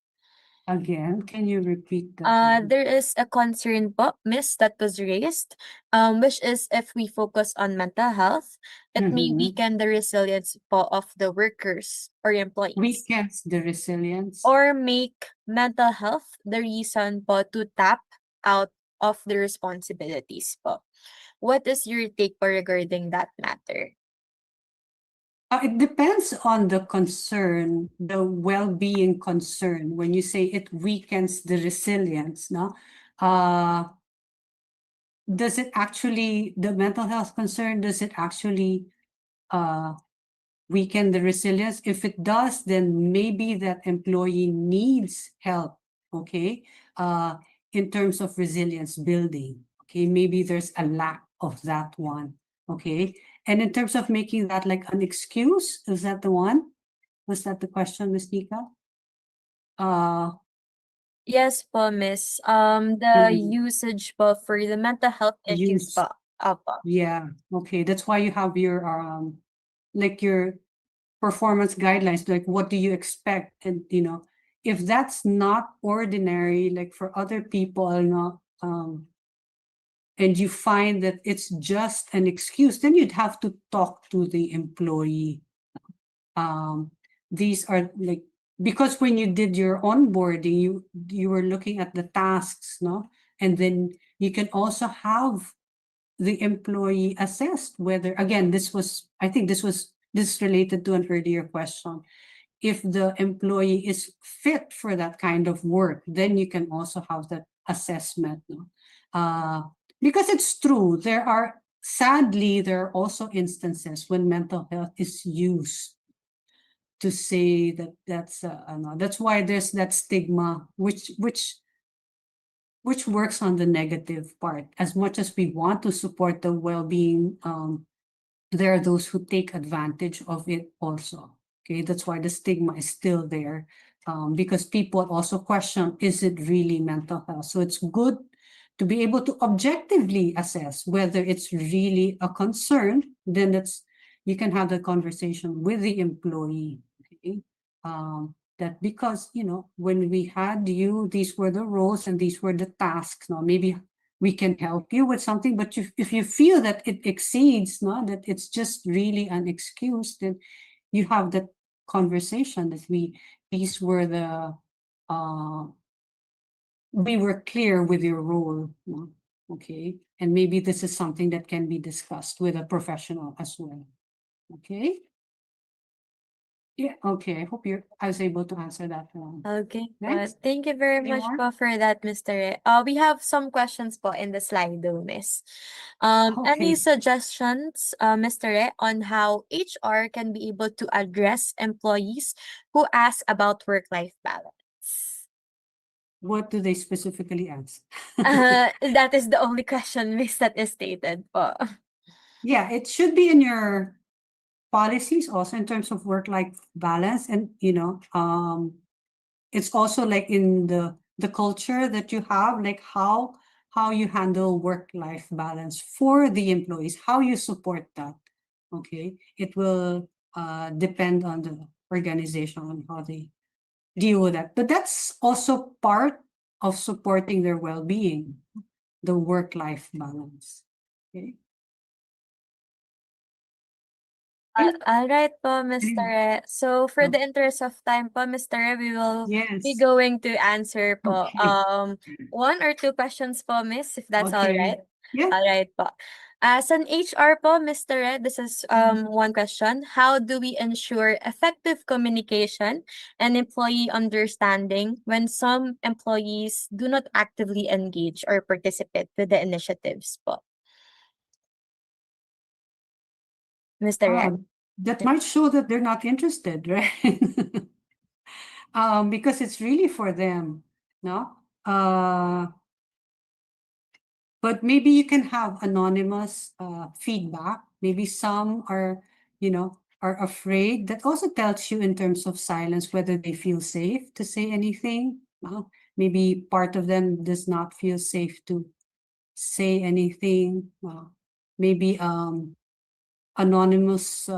Again, can you repeat that? There is a concern po, miss, that was raised, which is if we focus on mental health, it may Mhm. weaken the resilience po of the workers or employees, Weakens the resilience. or make mental health the reason po to tap out of the responsibilities po. What is your take po regarding that matter? It depends on the concern, the well-being concern. When you say it weakens the resilience, no? Does it actually, the mental health concern, does it actually weaken the resilience? If it does, then maybe that employee needs help, okay? In terms of resilience building, okay? Maybe there's a lack of that one, okay? And in terms of making that like an excuse, is that the one? Was that the question, Ms. Nika? Yes po, miss. The Mhm. usage po for the mental health issues Use. po. Opo. Yeah, okay. That's why you have your like your performance guidelines, like what do you expect? And if that's not ordinary, like for other people, and you find that it's just an excuse, then you'd have to talk to the employee. These are like, because when you did your onboarding, you were looking at the tasks, no? And then you can also have the employee assessed whether, again, I think this is related to an earlier question. If the employee is fit for that kind of work, then you can also have that assessment, no? Because it's true, sadly, there are also instances when mental health is used to say that that's why there's that stigma, which works on the negative part. As much as we want to support the well-being, there are those who take advantage of it also. Okay, that's why the stigma is still there, because people also question, is it really mental health? So it's good to be able to objectively assess whether it's really a concern. Then you can have the conversation with the employee. Okay? That because when we had you, these were the roles and these were the tasks. Now maybe we can help you with something, but if you feel that it exceeds, that it's just really an excuse, then you have that conversation that these were the we were clear with your role, no? Okay, and maybe this is something that can be discussed with a professional as well. Okay. Yeah, okay. I hope I was able to answer that one. Okay. Next. Thank you very Any much more? po for that, Mr. Re. We have some questions po in the slide though, miss. Any Okay. suggestions, Mr. Re, on how HR can be able to address employees who ask about work-life balance? What do they specifically ask? That is the only question, miss, that is stated po. Yeah, it should be in your policies also in terms of work-life balance, and it's also like in the culture that you have, like how you handle work-life balance for the employees, how you support that. Okay, it will depend on the organization on how they deal with that, but that's also part of supporting their well-being, the work-life balance. Okay. All right po, Mr. Anyway, Re. So for the interest of time po, Mr. Re, we will be yes. going to answer po Okay. one or two questions po, miss, if that's all Okay. right. Yeah. All right po. As an HR po, Mr. Re, this is one question. How do we ensure effective communication and employee understanding when some employees do not actively engage or participate with the initiatives po? Mr. Re. That might show that they're not interested, right? Because it's really for them, no? But maybe you can have anonymous feedback. Maybe some are afraid. That also tells you in terms of silence whether they feel safe to say anything. Maybe part of them does not feel safe to say anything. Maybe anonymous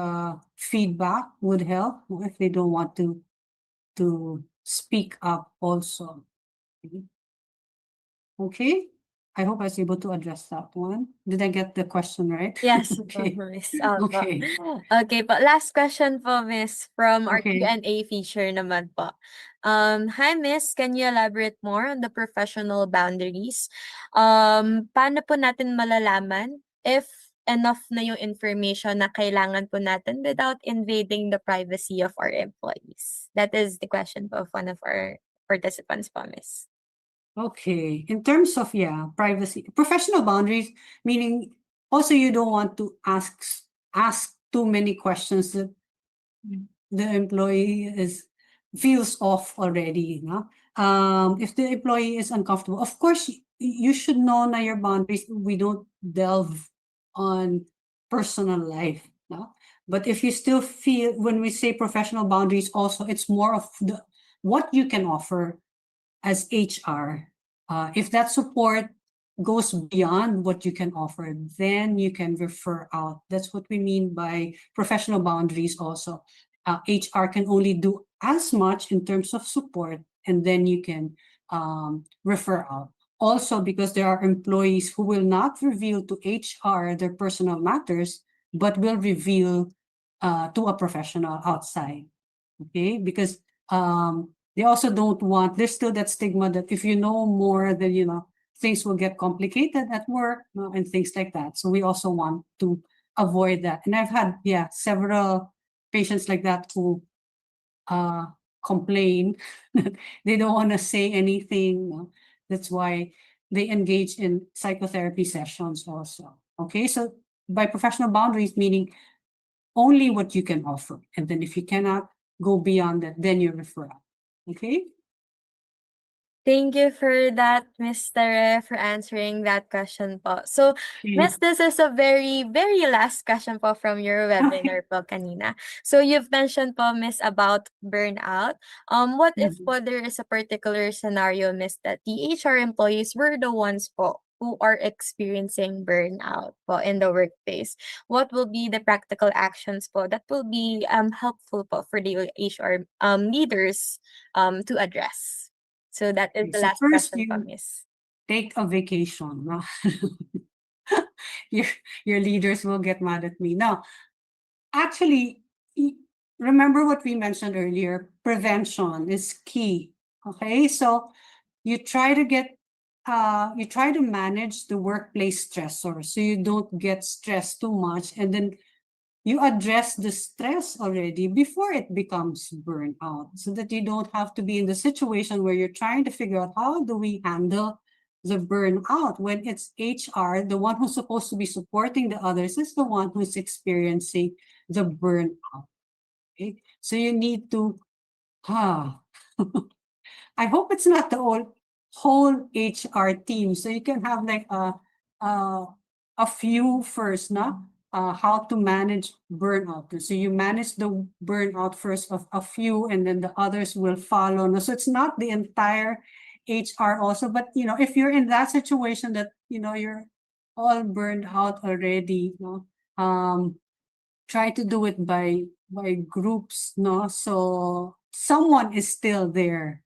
feedback would help if they don't want to speak up also. Okay, I hope I was able to address that one. Did I get the question right? Yes po, Okay. miss. Opo. Okay. Okay po. Last question po, miss, from our Okay. Q&A feature naman po. Hi, miss. Can you elaborate more on the professional boundaries? Paano po natin malalaman if enough na yung information na kailangan po natin without invading the privacy of our employees? That is the question of one of our participants po, Miss. Okay, in terms of privacy, professional boundaries, meaning also you don't want to ask too many questions that the employee feels off already, no? If the employee is uncomfortable, of course you should know na your boundaries. We don't delve on personal life, no? But if you still feel, when we say professional boundaries, also it's more of what you can offer as HR. If that support goes beyond what you can offer, then you can refer out. That's what we mean by professional boundaries also. HR can only do as much in terms of support, and then you can refer out. Also, because there are employees who will not reveal to HR their personal matters, but will reveal to a professional outside. Okay, because they also don't want, there's still that stigma that if you know more, then things will get complicated at work, and things like that. So we also want to avoid that. And I've had several patients like that who complain that they don't want to say anything. That's why they engage in psychotherapy sessions also. Okay, so by professional boundaries, meaning only what you can offer. And then if you cannot go beyond that, then you refer out. Okay? Thank you for that, Miss Tere, for answering that question po. So, Miss, this is a very, very last question po from your webinar po kanina. So, you've mentioned po, Miss, about burnout. What if po there is a particular scenario, Miss, that the HR employees were the ones po who are experiencing burnout po in the workplace? What will be the practical actions po that will be helpful po for the HR leaders to address? So that is the So last first question po, you Miss. take a vacation. No? your leaders will get mad at me. Now, actually, remember what we mentioned earlier, prevention is key. Okay, so you try to manage the workplace stressor so you don't get stressed too much, and then you address the stress already before it becomes burnout, so that you don't have to be in the situation where you're trying to figure out how do we handle the burnout when it's HR, the one who's supposed to be supporting the others, is the one who's experiencing the burnout. Okay? So you need to, I hope it's not the whole HR team. So you can have like a few first, no? How to manage burnout. So you manage the burnout first of a few, and then the others will follow. No? So it's not the entire HR also, but if you're in that situation that you're all burned out already, try to do it by groups, no? So someone is still there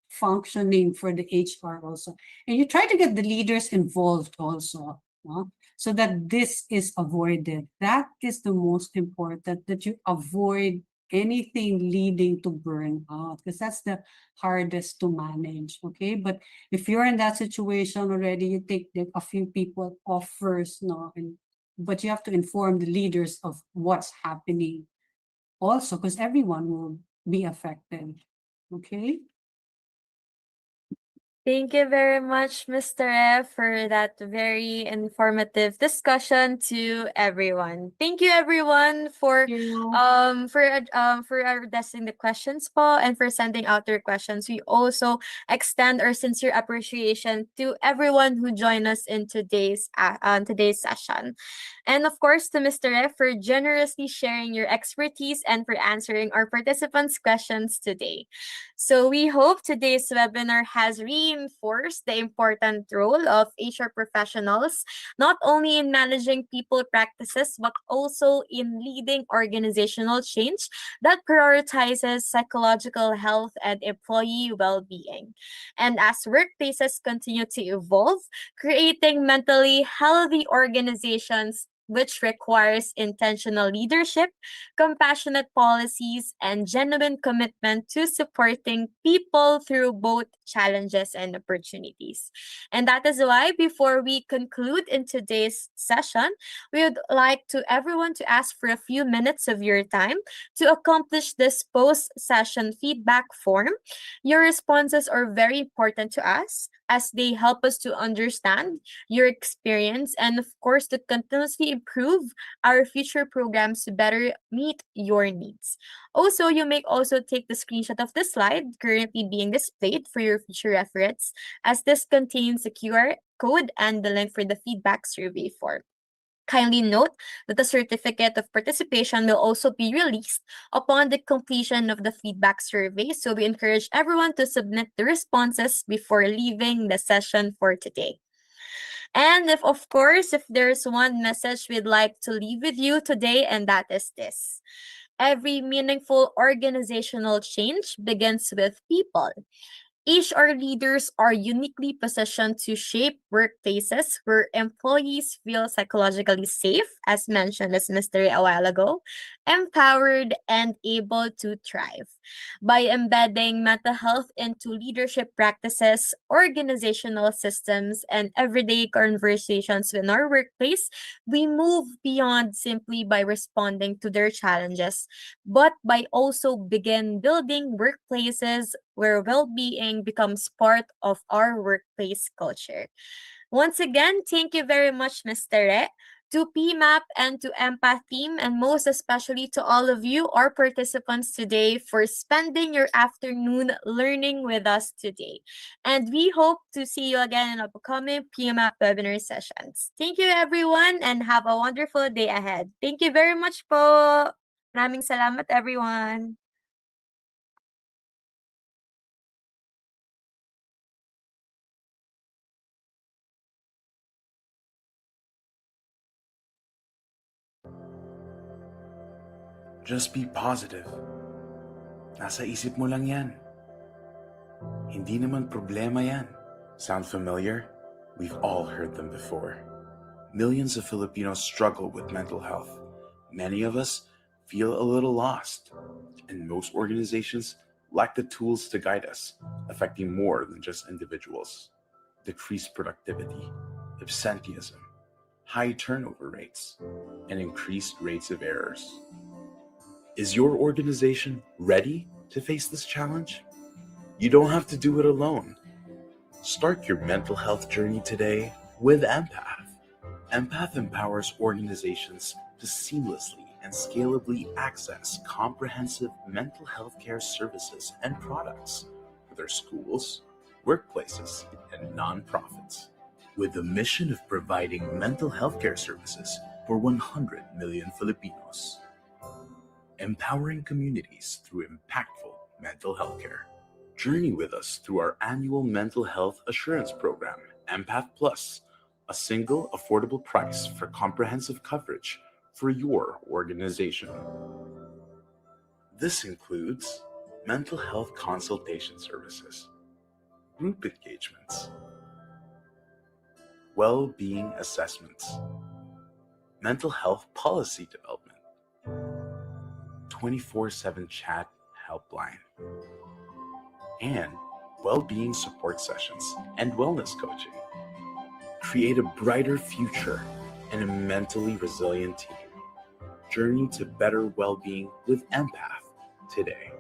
functioning for the HR also. And you try to get the leaders involved also, no? So that this is avoided. That is the most important, that you avoid anything leading to burnout, because that's the hardest to manage. Okay, but if you're in that situation already, you take a few people off first, no, but you have to inform the leaders of what's happening also, because everyone will be affected. Okay. Thank you very much, Mr. F, for that very informative discussion to everyone. Thank you, everyone, for addressing the questions po, and for sending out your questions. We also extend our sincere appreciation to everyone who joined us in today's session. And of course, to Mr. F for generously sharing your expertise and for answering our participants' questions today. So we hope today's webinar has reinforced the important role of HR professionals, not only in managing people practices, but also in leading organizational change that prioritizes psychological health and employee well-being. And as workplaces continue to evolve, creating mentally healthy organizations which requires intentional leadership, compassionate policies, and genuine commitment to supporting people through both challenges and opportunities. And that is why, before we conclude in today's session, we would like to everyone to ask for a few minutes of your time to accomplish this post-session feedback form. Your responses are very important to us as they help us to understand your experience and, of course, to continuously improve our future programs to better meet your needs. Also, you may also take the screenshot of the slide currently being displayed for your future reference, as this contains the QR code and the link for the feedback survey form. Kindly note that the certificate of participation will also be released upon the completion of the feedback survey, so we encourage everyone to submit the responses before leaving the session for today. And if, of course, if there's one message we'd like to leave with you today, and that is this: every meaningful organizational change begins with people. HR leaders are uniquely positioned to shape workplaces where employees feel psychologically safe, as mentioned as Mr. a while ago, empowered, and able to thrive. By embedding mental health into leadership practices, organizational systems, and everyday conversations in our workplace, we move beyond simply by responding to their challenges, but by also begin building workplaces where well-being becomes part of our workplace culture. Once again, thank you very much, Mr. Re, to PMAP and to Empath team, and most especially to all of you, our participants today, for spending your afternoon learning with us today. And we hope to see you again in upcoming PMAP webinar sessions. Thank you, everyone, and have a wonderful day ahead. Thank you very much po. Maraming salamat, everyone. Just be positive. Nasa isip mo lang yan. Hindi naman problema yan. Sound familiar? We've all heard them before. Millions of Filipinos struggle with mental health. Many of us feel a little lost, and most organizations lack the tools to guide us, affecting more than just individuals. Decreased productivity, absenteeism, high turnover rates, and increased rates of errors. Is your organization ready to face this challenge? You don't have to do it alone. Start your mental health journey today with Empath. Empath empowers organizations to seamlessly and scalably access comprehensive mental health care services and products for their schools, workplaces, and nonprofits, with the mission of providing mental health care services for 100 million Filipinos. Empowering communities through impactful mental health care. Journey with us through our annual mental health assurance program, Empath Plus, a single affordable price for comprehensive coverage for your organization. This includes mental health consultation services, group engagements, well-being assessments, mental health policy development, 24/7 chat helpline, and well-being support sessions and wellness coaching. Create a brighter future and a mentally resilient team. Journey to better well-being with Empath today.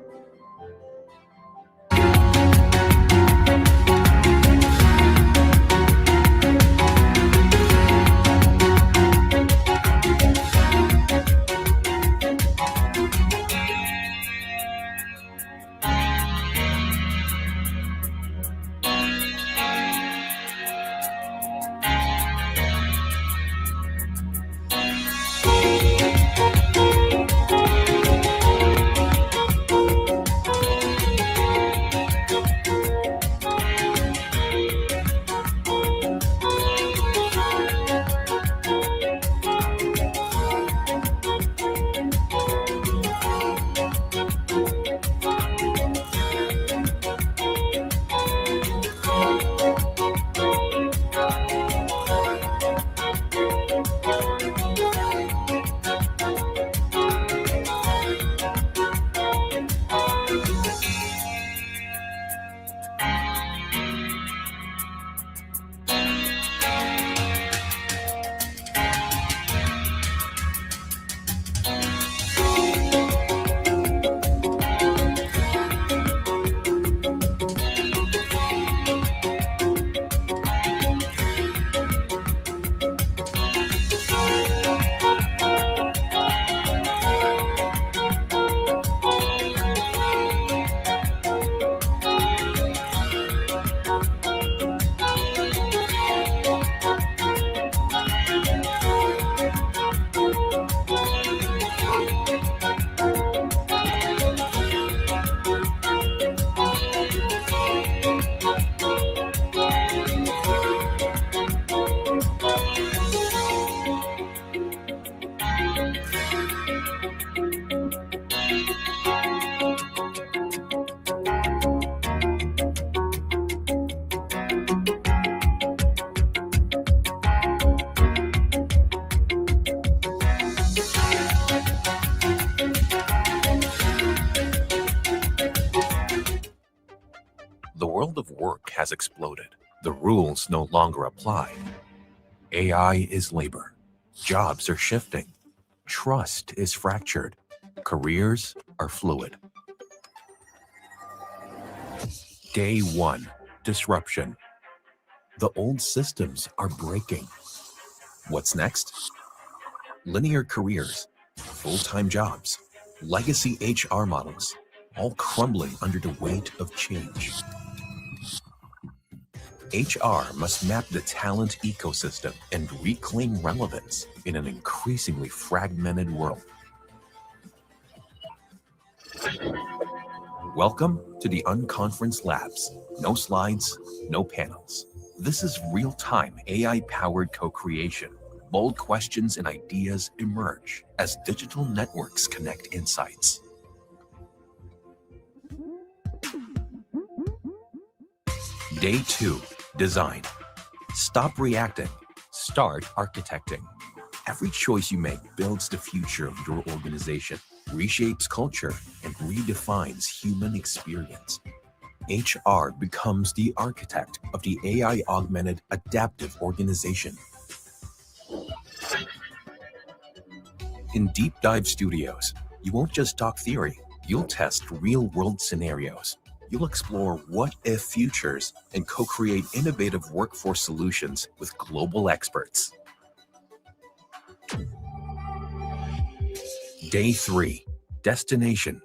The world of work has exploded. The rules no longer apply. AI is labor. Jobs are shifting. Trust is fractured. Careers are fluid. Day 1. Disruption. The old systems are breaking. What's next? Linear careers, full-time jobs, legacy HR models, all crumbling under the weight of change. HR must map the talent ecosystem and reclaim relevance in an increasingly fragmented world. Welcome to the Unconference Labs. No slides, no panels. This is real-time AI-powered co-creation. Bold questions and ideas emerge as digital networks connect insights. Day 2. Design. Stop reacting. Start architecting. Every choice you make builds the future of your organization, reshapes culture, and redefines human experience. HR becomes the architect of the AI-augmented adaptive organization. In Deep Dive Studios, you won't just talk theory, you'll test real-world scenarios. You'll explore what-if futures and co-create innovative workforce solutions with global experts. Day 3. Destination.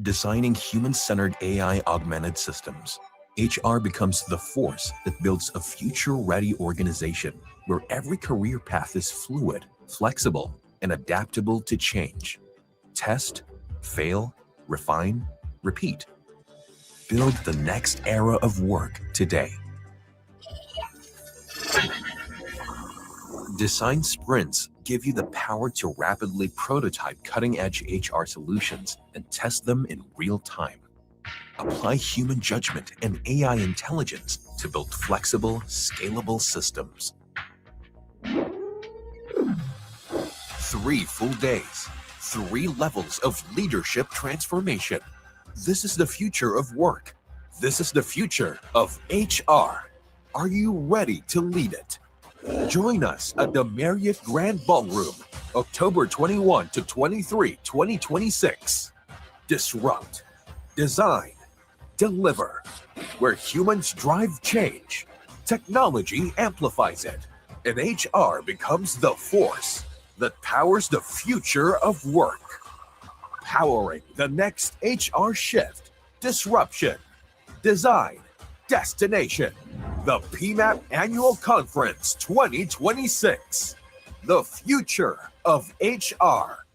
Designing human-centered AI-augmented systems. HR becomes the force that builds a future-ready organization where every career path is fluid, flexible, and adaptable to change. Test, fail, refine, repeat. Build the next era of work today. Design sprints give you the power to rapidly prototype cutting-edge HR solutions and test them in real time. Apply human judgment and AI intelligence to build flexible, scalable systems. 3 full days, 3 levels of leadership transformation. This is the future of work. This is the future of HR. Are you ready to lead it? Join us at the Marriott Grand Ballroom, October 21 to 23, 2026. Disrupt, design, deliver. Where humans drive change, technology amplifies it, and HR becomes the force that powers the future of work. Powering the next HR shift, disruption, design, destination. The PMAP Annual Conference 2026. The future of HR.